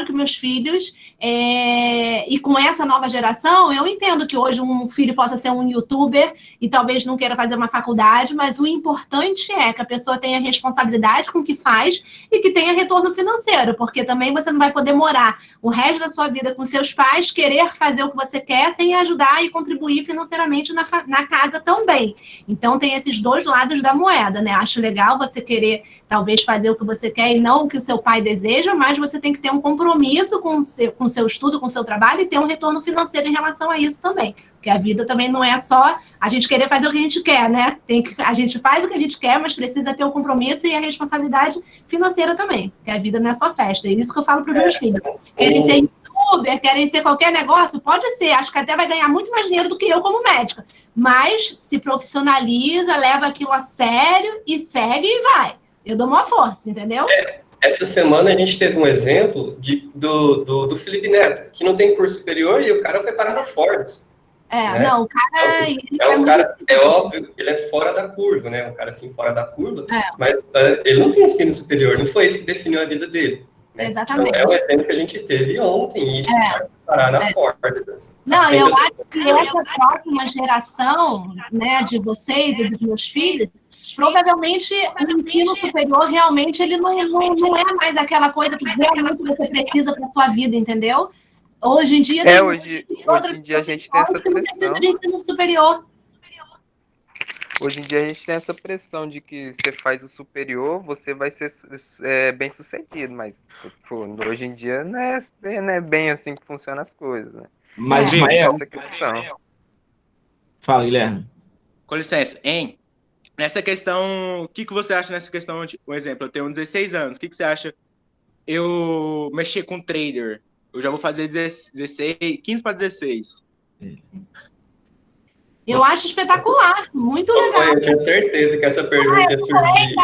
que meus filhos, e com essa nova geração, eu entendo que hoje um filho possa ser um youtuber e talvez não queira fazer uma faculdade, mas o importante é que a pessoa tenha responsabilidade com o que faz e que tenha retorno financeiro, porque também você não vai poder morar o resto da sua vida com seus pais, querer fazer o que você quer sem ajudar e contribuir financeiramente na casa também. Então, tem esses dois lados da moeda, né? Acho legal você querer, talvez, fazer o que você quer e não o que o seu pai deseja, mas você tem que ter um compromisso com o seu estudo, com o seu trabalho e ter um retorno financeiro em relação a isso também. Porque a vida também não é só a gente querer fazer o que a gente quer, né? A gente faz o que a gente quer, mas precisa ter o compromisso e a responsabilidade financeira também. Porque a vida não é só festa. É isso que eu falo para os meus filhos. Querem ser youtuber, querem ser qualquer negócio? Pode ser. Acho que até vai ganhar muito mais dinheiro do que eu como médica. Mas se profissionaliza, leva aquilo a sério e segue e vai. Eu dou uma força, entendeu? Essa semana a gente teve um exemplo do Felipe Neto, que não tem curso superior e o cara foi parar na Forbes. Né? Não, o cara... É óbvio, ele é fora da curva, né? Um cara assim, fora da curva, mas ele não tem ensino superior, não foi isso que definiu a vida dele. Né? Exatamente. Então, é o exemplo que a gente teve ontem, e isso vai parar na Forbes. Não, eu acho que essa próxima geração, né, de vocês e dos meus filhos, provavelmente o ensino superior realmente ele não é mais aquela coisa que realmente você precisa para a sua vida, entendeu? Hoje em dia... Hoje em dia a gente tem essa pressão. Não precisa de ensino superior. Hoje em dia a gente tem essa pressão de que você faz o superior, você vai ser bem sucedido, mas pô, hoje em dia não é bem assim que funcionam as coisas, né? Mas, Ismael... Fala, Guilherme. Com licença, hein? Nessa questão, o que você acha nessa questão? Por exemplo, eu tenho 16 anos, o que você acha eu mexer com trader? Eu já vou fazer 15 para 16. Eu acho espetacular, muito legal. Eu tinha certeza que essa pergunta ia surgir.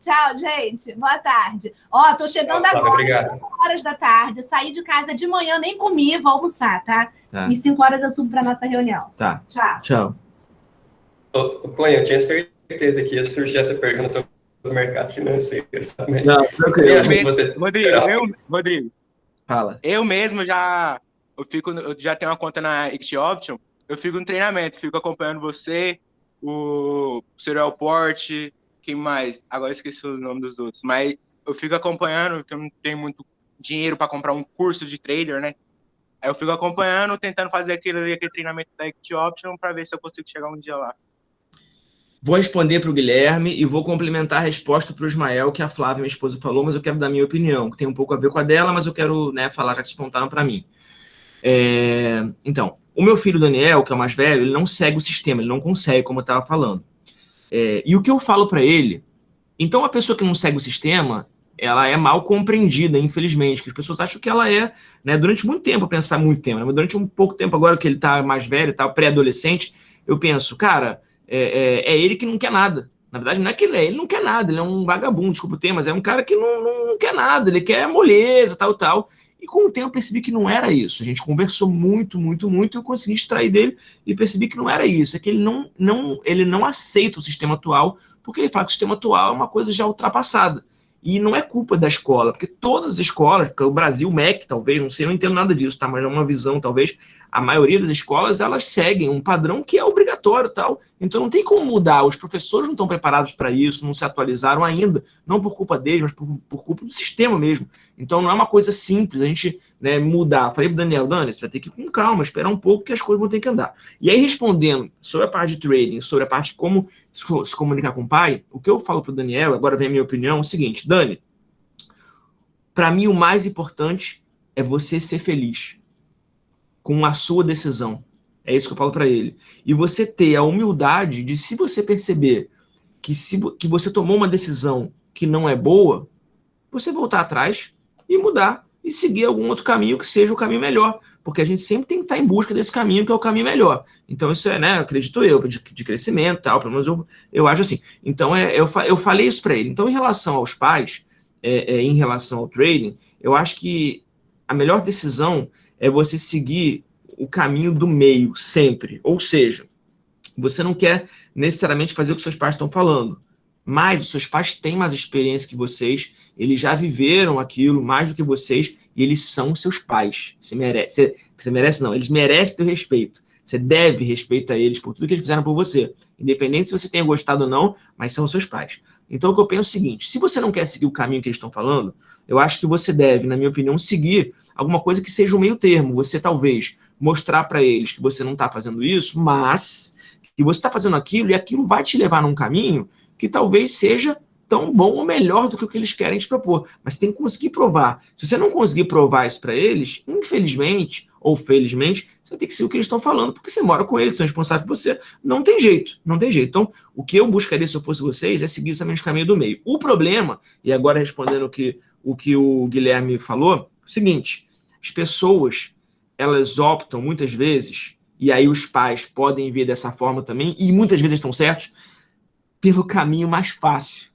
Tchau, gente. Boa tarde. Ó, tô chegando agora, obrigado. 5 horas da tarde. Saí de casa de manhã, nem comi, vou almoçar, tá? E 5 horas eu subo para nossa reunião. Tá. Tchau. Cunha, eu tinha certeza que ia surgir essa pergunta sobre o mercado financeiro. Mas não, Rodrigo, fala. Eu mesmo eu já tenho uma conta na Equity Option, eu fico no treinamento, fico acompanhando você, o Serial Port, quem mais? Agora esqueci o nome dos outros, mas eu fico acompanhando, porque eu não tenho muito dinheiro para comprar um curso de trader, né? Aí eu fico acompanhando, tentando fazer aquele treinamento da Equity Option para ver se eu consigo chegar um dia lá. Vou responder para o Guilherme e vou complementar a resposta para o Ismael, que a Flávia, minha esposa, falou, mas eu quero dar minha opinião, que tem um pouco a ver com a dela, mas eu quero, né, falar, já que se apontaram para mim. Então, o meu filho Daniel, que é o mais velho, ele não segue o sistema, ele não consegue, como eu estava falando. E o que eu falo para ele, então a pessoa que não segue o sistema, ela é mal compreendida, infelizmente, que as pessoas acham que ela é, né, durante muito tempo, pensar muito tempo, né, mas durante um pouco tempo agora que ele está mais velho, tá pré-adolescente, eu penso, cara, é ele que não quer nada. Na verdade, não é que ele não quer nada, ele é um vagabundo, desculpa o termo, mas é um cara que não quer nada, ele quer moleza, tal. E com o tempo eu percebi que não era isso. A gente conversou muito, e eu consegui extrair dele e percebi que não era isso. É que ele não aceita o sistema atual, porque ele fala que o sistema atual é uma coisa já ultrapassada. E não é culpa da escola, porque todas as escolas, porque o Brasil, o MEC, talvez, não sei, não entendo nada disso, tá? Mas é uma visão, talvez, a maioria das escolas, elas seguem um padrão que é obrigatório, tal. Então não tem como mudar, os professores não estão preparados para isso, não se atualizaram ainda, não por culpa deles, mas por culpa do sistema mesmo. Então não é uma coisa simples a gente, né, mudar. Falei pro Daniel, Dani, você vai ter que ir com calma, esperar um pouco que as coisas vão ter que andar. E aí, respondendo sobre a parte de trading, sobre a parte de como se comunicar com o pai, o que eu falo pro Daniel, agora vem a minha opinião, é o seguinte, Dani, para mim o mais importante é você ser feliz com a sua decisão. É isso que eu falo para ele. E você ter a humildade de, se você perceber que você tomou uma decisão que não é boa, você voltar atrás e mudar e seguir algum outro caminho que seja o caminho melhor, porque a gente sempre tem que estar em busca desse caminho que é o caminho melhor. Então isso é, né, acredito eu, de crescimento e tal, pelo menos eu acho assim. Então eu falei isso para ele. Então, em relação aos pais, em relação ao trading, eu acho que a melhor decisão é você seguir o caminho do meio, sempre. Ou seja, você não quer necessariamente fazer o que seus pais estão falando, mas os seus pais têm mais experiência que vocês, eles já viveram aquilo mais do que vocês, e eles são seus pais. Você merece não, eles merecem teu respeito. Você deve respeito a eles por tudo que eles fizeram por você, independente se você tenha gostado ou não, mas são seus pais. Então o que eu penso é o seguinte, se você não quer seguir o caminho que eles estão falando, eu acho que você deve, na minha opinião, seguir alguma coisa que seja um meio termo. Você talvez mostrar para eles que você não está fazendo isso, mas que você está fazendo aquilo, e aquilo vai te levar num caminho que talvez seja tão bom ou melhor do que o que eles querem te propor. Mas você tem que conseguir provar. Se você não conseguir provar isso para eles, infelizmente ou felizmente, você vai ter que seguir o que eles estão falando, porque você mora com eles, são responsáveis por você. Não tem jeito. Então, o que eu buscaria se eu fosse vocês é seguir exatamente o caminho do meio. O problema, e agora respondendo o que o Guilherme falou, é o seguinte, as pessoas, elas optam muitas vezes, e aí os pais podem ver dessa forma também, e muitas vezes estão certos, pelo caminho mais fácil.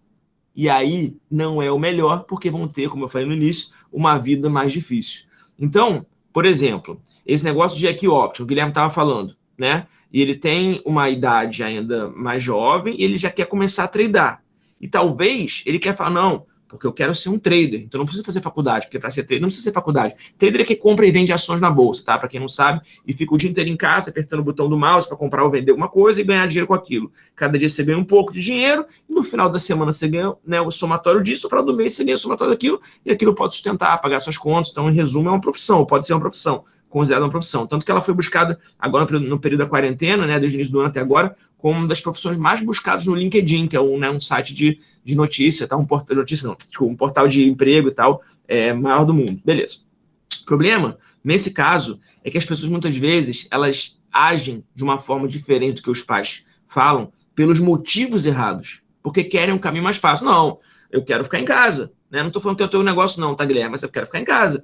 E aí não é o melhor, porque vão ter, como eu falei no início, uma vida mais difícil. Então, por exemplo, esse negócio de Equity Option, o Guilherme estava falando, né? E ele tem uma idade ainda mais jovem e ele já quer começar a tradar. E talvez ele quer falar, não, porque eu quero ser um trader, então não preciso fazer faculdade, porque para ser trader não precisa ser faculdade. Trader é que compra e vende ações na bolsa, tá? Para quem não sabe, e fica o dia inteiro em casa, apertando o botão do mouse para comprar ou vender alguma coisa e ganhar dinheiro com aquilo. Cada dia você ganha um pouco de dinheiro, e no final da semana você ganha, né, o somatório disso, no final do mês você ganha o somatório daquilo, e aquilo pode sustentar, pagar suas contas. Então, em resumo, é uma profissão, pode ser uma profissão, considerada uma profissão. Tanto que ela foi buscada agora no período da quarentena, né, desde o início do ano até agora, como uma das profissões mais buscadas no LinkedIn, que é um site de notícia, tá? Um portal de emprego e tal, maior do mundo. Beleza. O problema, nesse caso, é que as pessoas muitas vezes, elas agem de uma forma diferente do que os pais falam, pelos motivos errados, porque querem um caminho mais fácil. Não, eu quero ficar em casa, né? Não estou falando que eu tenho um negócio não, tá, Guilherme? Mas eu quero ficar em casa,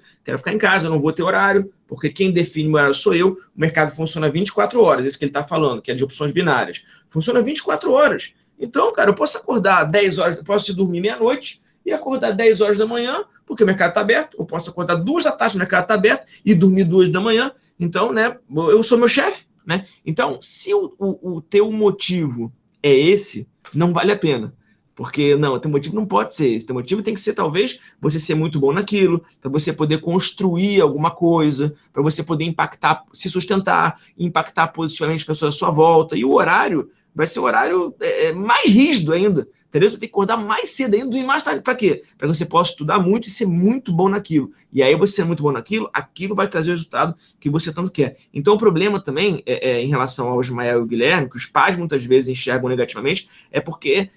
eu não vou ter horário, porque quem define o horário sou eu, o mercado funciona 24 horas, esse que ele está falando, que é de opções binárias. Funciona 24 horas. Então, cara, eu posso acordar 10 horas, eu posso dormir meia-noite e acordar 10 horas da manhã, porque o mercado está aberto, eu posso acordar 2 da tarde, o mercado está aberto, e dormir 2 da manhã. Então, né, eu sou meu chefe, né? Então, se o teu motivo é esse, não vale a pena. Porque, não, o teu motivo não pode ser esse. O teu motivo tem que ser, talvez, você ser muito bom naquilo, para você poder construir alguma coisa, para você poder impactar, se sustentar, impactar positivamente as pessoas à sua volta. E o horário vai ser o horário mais rígido ainda. entendeu? Você tem que acordar mais cedo ainda, dormir mais tarde. Para quê? Para que você possa estudar muito e ser muito bom naquilo. E aí você ser muito bom naquilo, aquilo vai trazer o resultado que você tanto quer. Então o problema também, em relação ao Ismael e o Guilherme, que os pais muitas vezes enxergam negativamente, é porque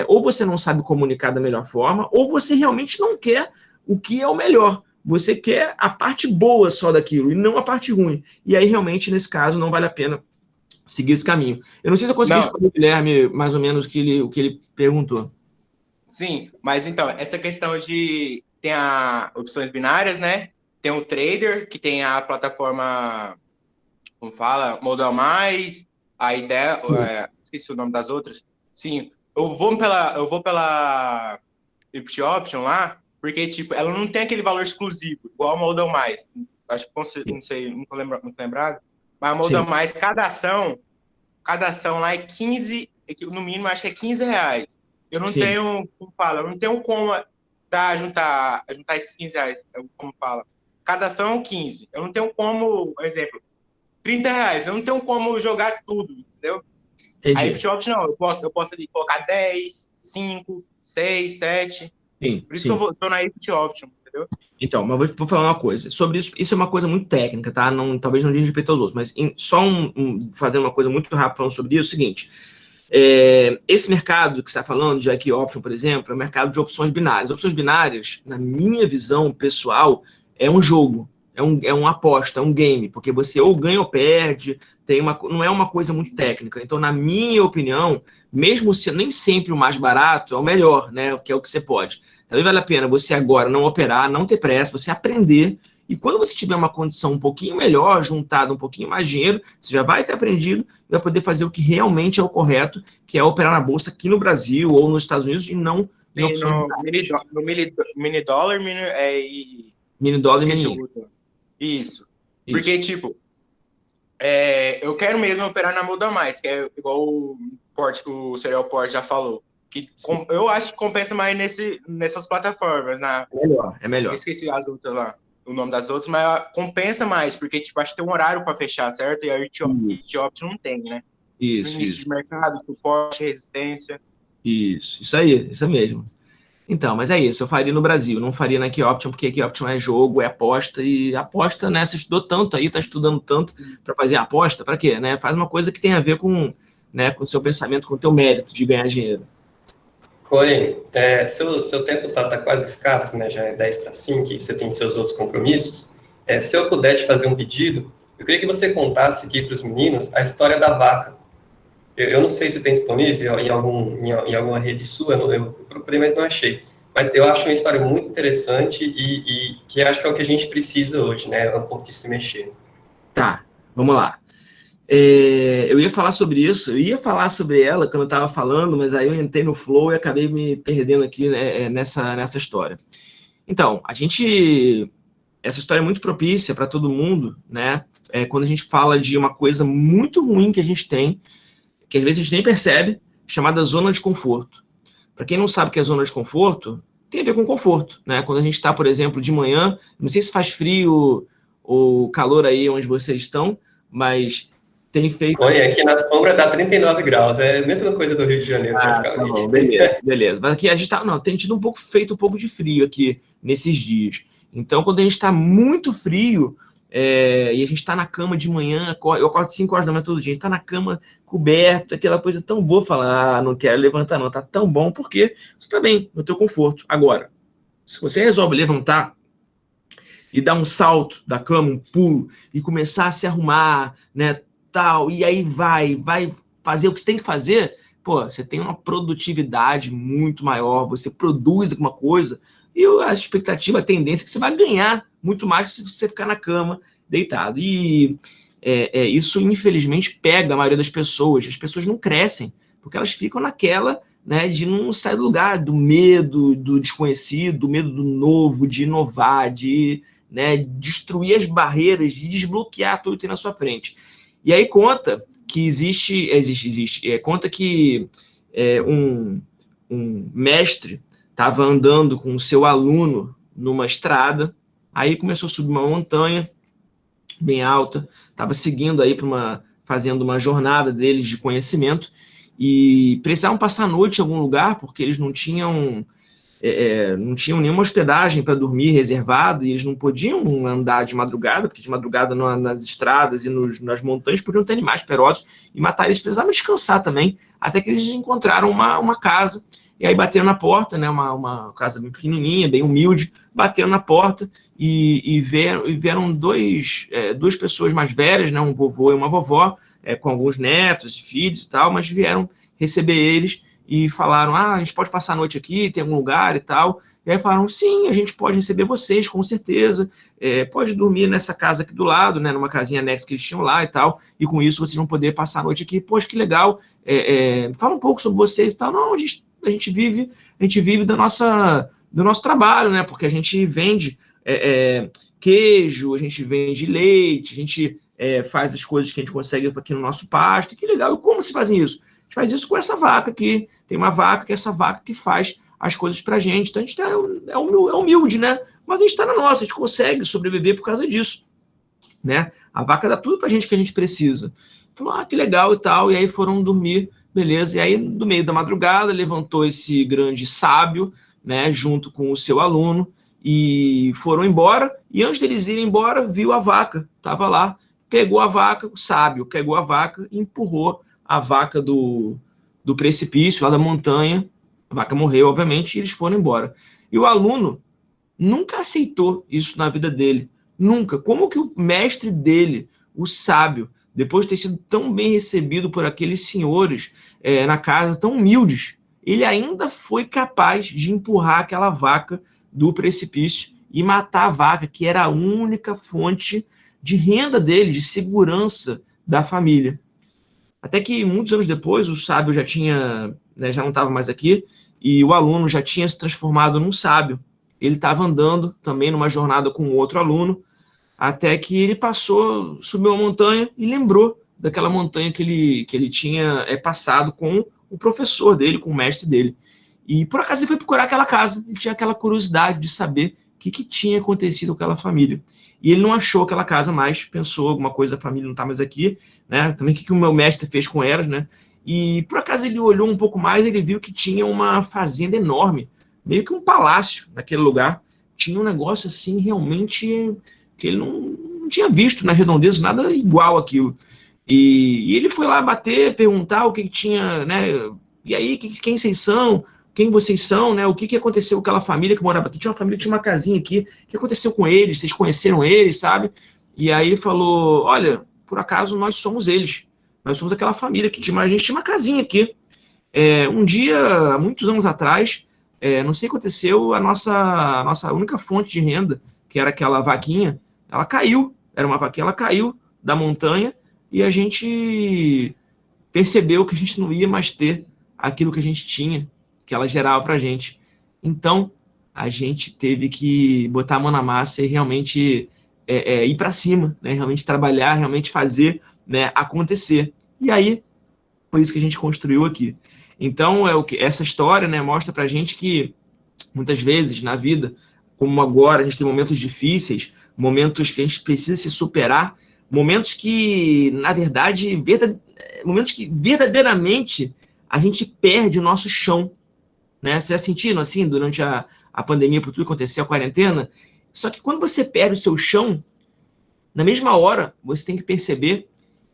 ou você não sabe comunicar da melhor forma, ou você realmente não quer o que é o melhor. Você quer a parte boa só daquilo, e não a parte ruim. E aí, realmente, nesse caso, não vale a pena seguir esse caminho. Eu não sei se eu consegui responder o Guilherme mais ou menos o que ele perguntou. Sim, mas então, essa questão de... Tem as opções binárias, né? Tem o trader, que tem a plataforma, como fala, Modal Mais, a ideia... esqueci o nome das outras. Sim, eu vou pela Put Option lá, porque, tipo, ela não tem aquele valor exclusivo, igual a Modal Mais. Acho que, não sei, não tô muito lembrado. Mas a Modal Mais, cada ação lá é 15, no mínimo, acho que é 15 reais. Eu não tenho, como fala, eu não tenho como juntar esses 15 reais, como fala. Cada ação é 15. Eu não tenho como, por exemplo, 30 reais. Eu não tenho como jogar tudo, entendeu? Entendi. Aí, Put Option, não. Eu posso ali colocar 10, 5, 6, 7... Sim, por isso que eu tô na Put Option, entendeu? Então, mas vou falar uma coisa. Sobre isso, isso é uma coisa muito técnica, tá? Talvez não diga respeito aos outros, mas fazer uma coisa muito rápida falando sobre isso, é o seguinte. Esse mercado que você está falando, de Jack Option, por exemplo, é um mercado de opções binárias. Opções binárias, na minha visão pessoal, é um jogo, é uma aposta, é um game, porque você ou ganha ou perde, não é uma coisa muito técnica. Então, na minha opinião, mesmo se nem sempre o mais barato é o melhor, né? Que é o que você pode. Também vale a pena você agora não operar, não ter pressa, você aprender. E quando você tiver uma condição um pouquinho melhor, juntado um pouquinho mais de dinheiro, você já vai ter aprendido e vai poder fazer o que realmente é o correto, que é operar na bolsa aqui no Brasil ou nos Estados Unidos e não em opções no mini dólar, mini dólar e mini. Isso. Porque, tipo, eu quero mesmo operar na Modal Mais, que é igual o Serial Port já falou. Que eu acho que compensa mais nessas plataformas. É melhor. Eu esqueci as outras lá, o nome das outras, mas compensa mais, porque tipo, acho que tem um horário para fechar, certo? E a Put Option não tem, né? Início de mercado, suporte, resistência. Isso aí, isso mesmo. Então, mas é isso, eu faria no Brasil, não faria na Key Option, porque Key Option é jogo, é aposta, e aposta, né, você estudou tanto aí, tá estudando tanto para fazer aposta, para quê, né? Faz uma coisa que tem a ver com o seu pensamento, com o teu mérito de ganhar dinheiro. Coen, seu tempo tá quase escasso, né? Já é 10:05, você tem seus outros compromissos. Se eu puder te fazer um pedido, eu queria que você contasse aqui para os meninos a história da vaca. Eu não sei se tem disponível em alguma rede sua, eu procurei, mas não achei. Mas eu acho uma história muito interessante e que acho que é o que a gente precisa hoje, né? Um pouco de se mexer. Tá, vamos lá. Eu ia falar sobre isso, eu ia falar sobre ela quando eu estava falando, mas aí eu entrei no flow e acabei me perdendo aqui, né, nessa história. Então, essa história é muito propícia para todo mundo, né? Quando a gente fala de uma coisa muito ruim que a gente tem, que às vezes a gente nem percebe, chamada zona de conforto. Para quem não sabe o que é zona de conforto, tem a ver com conforto, né? Quando a gente está, por exemplo, de manhã, não sei se faz frio ou calor aí onde vocês estão, mas tem feito... Aqui na sombra dá 39 graus, é a mesma coisa do Rio de Janeiro, praticamente. Tá bom, beleza. Mas aqui a gente tem tido feito um pouco de frio aqui nesses dias. Então, quando a gente está muito frio, e a gente está na cama de manhã, eu acordo 5 horas da manhã todo dia, a gente está na cama coberto, aquela coisa tão boa, falar, não quero levantar não, tá tão bom, porque você está bem, no teu conforto. Agora, se você resolve levantar e dar um salto da cama, um pulo, e começar a se arrumar, né, tal, e aí vai fazer o que você tem que fazer, pô, você tem uma produtividade muito maior, você produz alguma coisa, e a expectativa, a tendência é que você vai ganhar muito mais se você ficar na cama, deitado. E isso, infelizmente, pega a maioria das pessoas. As pessoas não crescem, porque elas ficam naquela, né, de não sair do lugar, do medo do desconhecido, do medo do novo, de inovar, de, né, destruir as barreiras, de desbloquear tudo que tem na sua frente. E aí conta que conta que um mestre estava andando com o seu aluno numa estrada, aí começou a subir uma montanha bem alta, estava seguindo aí fazendo uma jornada deles de conhecimento, e precisavam passar a noite em algum lugar, porque eles não tinham nenhuma hospedagem para dormir reservada, e eles não podiam andar de madrugada, porque de madrugada nas estradas e nas montanhas podiam ter animais ferozes e matar. Eles precisavam descansar também, até que eles encontraram uma casa, e aí bateram na porta, né, uma casa bem pequenininha, bem humilde, bateram na porta e vieram duas pessoas mais velhas, né, um vovô e uma vovó, com alguns netos, filhos e tal, mas vieram receber eles e falaram, a gente pode passar a noite aqui, tem algum lugar e tal. E aí falaram, sim, a gente pode receber vocês, com certeza, pode dormir nessa casa aqui do lado, né, numa casinha anexa que eles tinham lá e tal, e com isso vocês vão poder passar a noite aqui. Poxa, que legal, fala um pouco sobre vocês e tal. Não, a gente vive do nosso trabalho, né, porque a gente vende queijo, a gente vende leite, a gente faz as coisas que a gente consegue aqui no nosso pasto. Que legal, e como se fazem isso? A gente faz isso com essa vaca aqui. Tem uma vaca, que é essa vaca que faz as coisas pra gente. Então a gente é humilde, né? Mas a gente tá na nossa, a gente consegue sobreviver por causa disso, né? A vaca dá tudo pra gente que a gente precisa. Falou, que legal e tal. E aí foram dormir, beleza. E aí, no meio da madrugada, levantou esse grande sábio, né? Junto com o seu aluno, e foram embora. E antes deles irem embora, viu a vaca. Tava lá, pegou a vaca, o sábio pegou a vaca e empurrou a vaca do precipício, lá da montanha. A vaca morreu, obviamente, e eles foram embora. E o aluno nunca aceitou isso na vida dele. Nunca. Como que o mestre dele, o sábio, depois de ter sido tão bem recebido por aqueles senhores na casa, tão humildes, ele ainda foi capaz de empurrar aquela vaca do precipício e matar a vaca, que era a única fonte de renda dele, de segurança da família. Até que muitos anos depois, o sábio já tinha, né, já não estava mais aqui, e o aluno já tinha se transformado num sábio. Ele estava andando também numa jornada com outro aluno, até que ele subiu uma montanha e lembrou daquela montanha que ele tinha passado com o professor dele, com o mestre dele. E por acaso ele foi procurar aquela casa, ele tinha aquela curiosidade de saber o que tinha acontecido com aquela família. E ele não achou aquela casa mais, pensou alguma coisa, a família não está mais aqui, né? Também o que o meu mestre fez com elas, né? E por acaso ele olhou um pouco mais, ele viu que tinha uma fazenda enorme, meio que um palácio naquele lugar. Tinha um negócio assim, realmente, que ele não tinha visto nas redondezas, nada igual aquilo. E ele foi lá bater, perguntar o que tinha, né? E aí, quem vocês são? Quem vocês são, né? O que aconteceu com aquela família que morava aqui? Tinha uma família que tinha uma casinha aqui. O que aconteceu com eles? Vocês conheceram eles, sabe? E aí ele falou, olha, por acaso nós somos eles. Nós somos aquela família que a gente tinha uma casinha aqui. Um dia, há muitos anos atrás, não sei o que aconteceu, a nossa única fonte de renda, que era aquela vaquinha, ela caiu. Era uma vaquinha, ela caiu da montanha e a gente percebeu que a gente não ia mais ter aquilo que a gente tinha, que ela gerava pra gente. Então, a gente teve que botar a mão na massa e realmente ir para cima, né? Realmente trabalhar, realmente fazer, né, acontecer. E aí, foi isso que a gente construiu aqui. Então, essa história, né, mostra pra gente que, muitas vezes, na vida, como agora, a gente tem momentos difíceis, momentos que a gente precisa se superar, momentos que, na verdade, momentos que verdadeiramente a gente perde o nosso chão, né? Você está sentindo assim durante a pandemia, por tudo que aconteceu, a quarentena? Só que quando você perde o seu chão, na mesma hora, você tem que perceber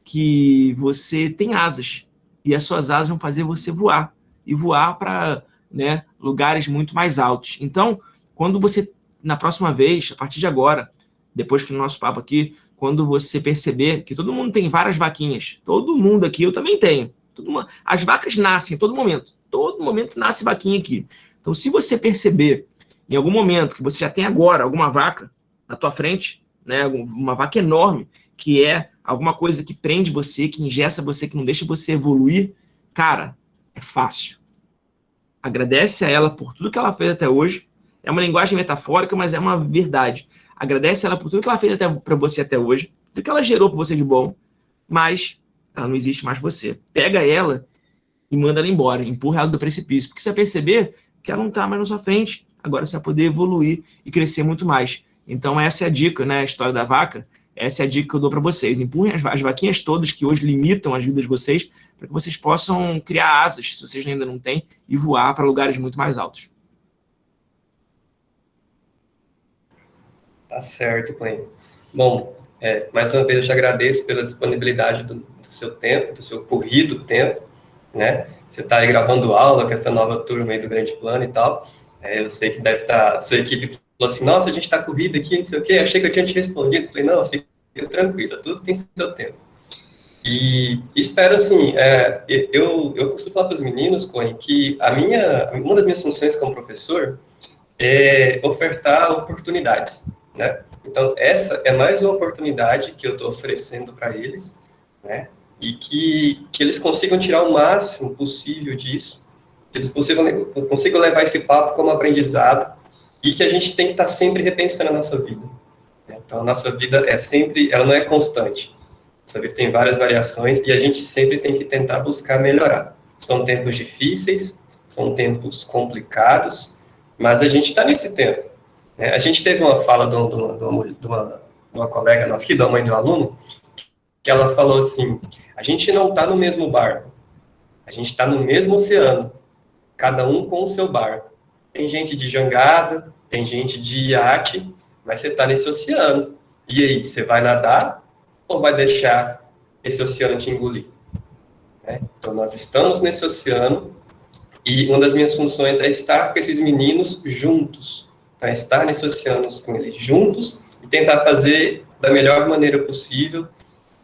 que você tem asas. E as suas asas vão fazer você voar. E voar para, né, lugares muito mais altos. Então, quando você, na próxima vez, a partir de agora, depois que no nosso papo aqui, quando você perceber que todo mundo tem várias vaquinhas, todo mundo aqui, eu também tenho. As vacas nascem a todo momento nasce vaquinha aqui. Então, se você perceber em algum momento que você já tem agora alguma vaca na tua frente, né, uma vaca enorme, que é alguma coisa que prende você, que engessa você, que não deixa você evoluir, cara, é fácil. Agradece a ela por tudo que ela fez até hoje. É uma linguagem metafórica, mas é uma verdade. Agradece a ela por tudo que ela fez para você até hoje, tudo que ela gerou para você de bom, mas ela não existe mais você. Pega ela e manda ela embora, empurra ela do precipício, porque você vai perceber que ela não está mais na sua frente, agora você vai poder evoluir e crescer muito mais. Então essa é a dica, né? A história da vaca essa é a dica que eu dou para vocês. Empurrem as vaquinhas todas que hoje limitam as vidas de vocês, para que vocês possam criar asas, se vocês ainda não têm, e voar para lugares muito mais altos. Tá certo, Cleide. Bom, mais uma vez eu te agradeço pela disponibilidade do seu tempo, do seu corrido tempo, né? Você está aí gravando aula com essa nova turma aí do Grande Plano e tal. Eu sei que deve estar, a sua equipe falou assim, nossa, a gente está corrida aqui, não sei o quê. Achei que eu tinha te respondido. Falei, não, fica tranquila, tudo tem seu tempo. E espero, assim, eu costumo falar para os meninos, Coen, que uma das minhas funções como professor é ofertar oportunidades, né? Então, essa é mais uma oportunidade que eu estou oferecendo para eles, né? E que eles consigam tirar o máximo possível disso, que eles consigam levar esse papo como aprendizado, e que a gente tem que estar sempre repensando a nossa vida. Né? Então, a nossa vida ela não é constante. Nossa vida tem várias variações, e a gente sempre tem que tentar buscar melhorar. São tempos difíceis, são tempos complicados, mas a gente está nesse tempo. Né? A gente teve uma fala de uma colega nossa aqui, da mãe do aluno, que ela falou assim, a gente não está no mesmo barco, a gente está no mesmo oceano, cada um com o seu barco. Tem gente de jangada, tem gente de iate, mas você está nesse oceano. E aí, você vai nadar ou vai deixar esse oceano te engolir? Né? Então, nós estamos nesse oceano e uma das minhas funções é estar com esses meninos juntos. Então, estar nesse oceano com eles juntos e tentar fazer da melhor maneira possível.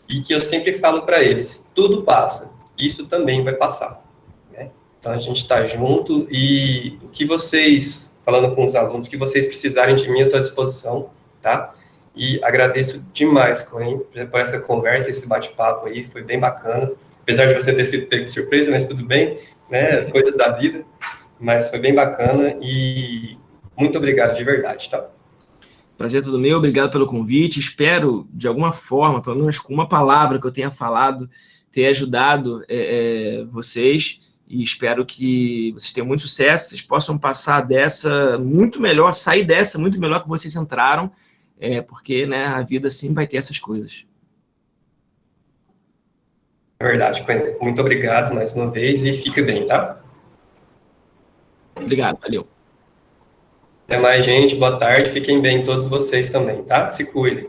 E que eu sempre falo para eles, tudo passa, isso também vai passar. Né? Então, a gente está junto e o que vocês, falando com os alunos, o que vocês precisarem de mim, eu estou à disposição, tá? E agradeço demais, Coen, por essa conversa, esse bate-papo aí, foi bem bacana. Apesar de você ter sido pego de surpresa, mas tudo bem, né? Coisas da vida, mas foi bem bacana e muito obrigado de verdade, tá? Prazer é todo meu, obrigado pelo convite. Espero, de alguma forma, pelo menos com uma palavra que eu tenha falado, ter ajudado vocês. E espero que vocês tenham muito sucesso, vocês possam passar dessa muito melhor, sair dessa muito melhor que vocês entraram, porque, né, a vida sempre vai ter essas coisas. É verdade, muito obrigado mais uma vez e fique bem, tá? Obrigado, valeu. Até mais, gente. Boa tarde. Fiquem bem todos vocês também, tá? Se cuidem.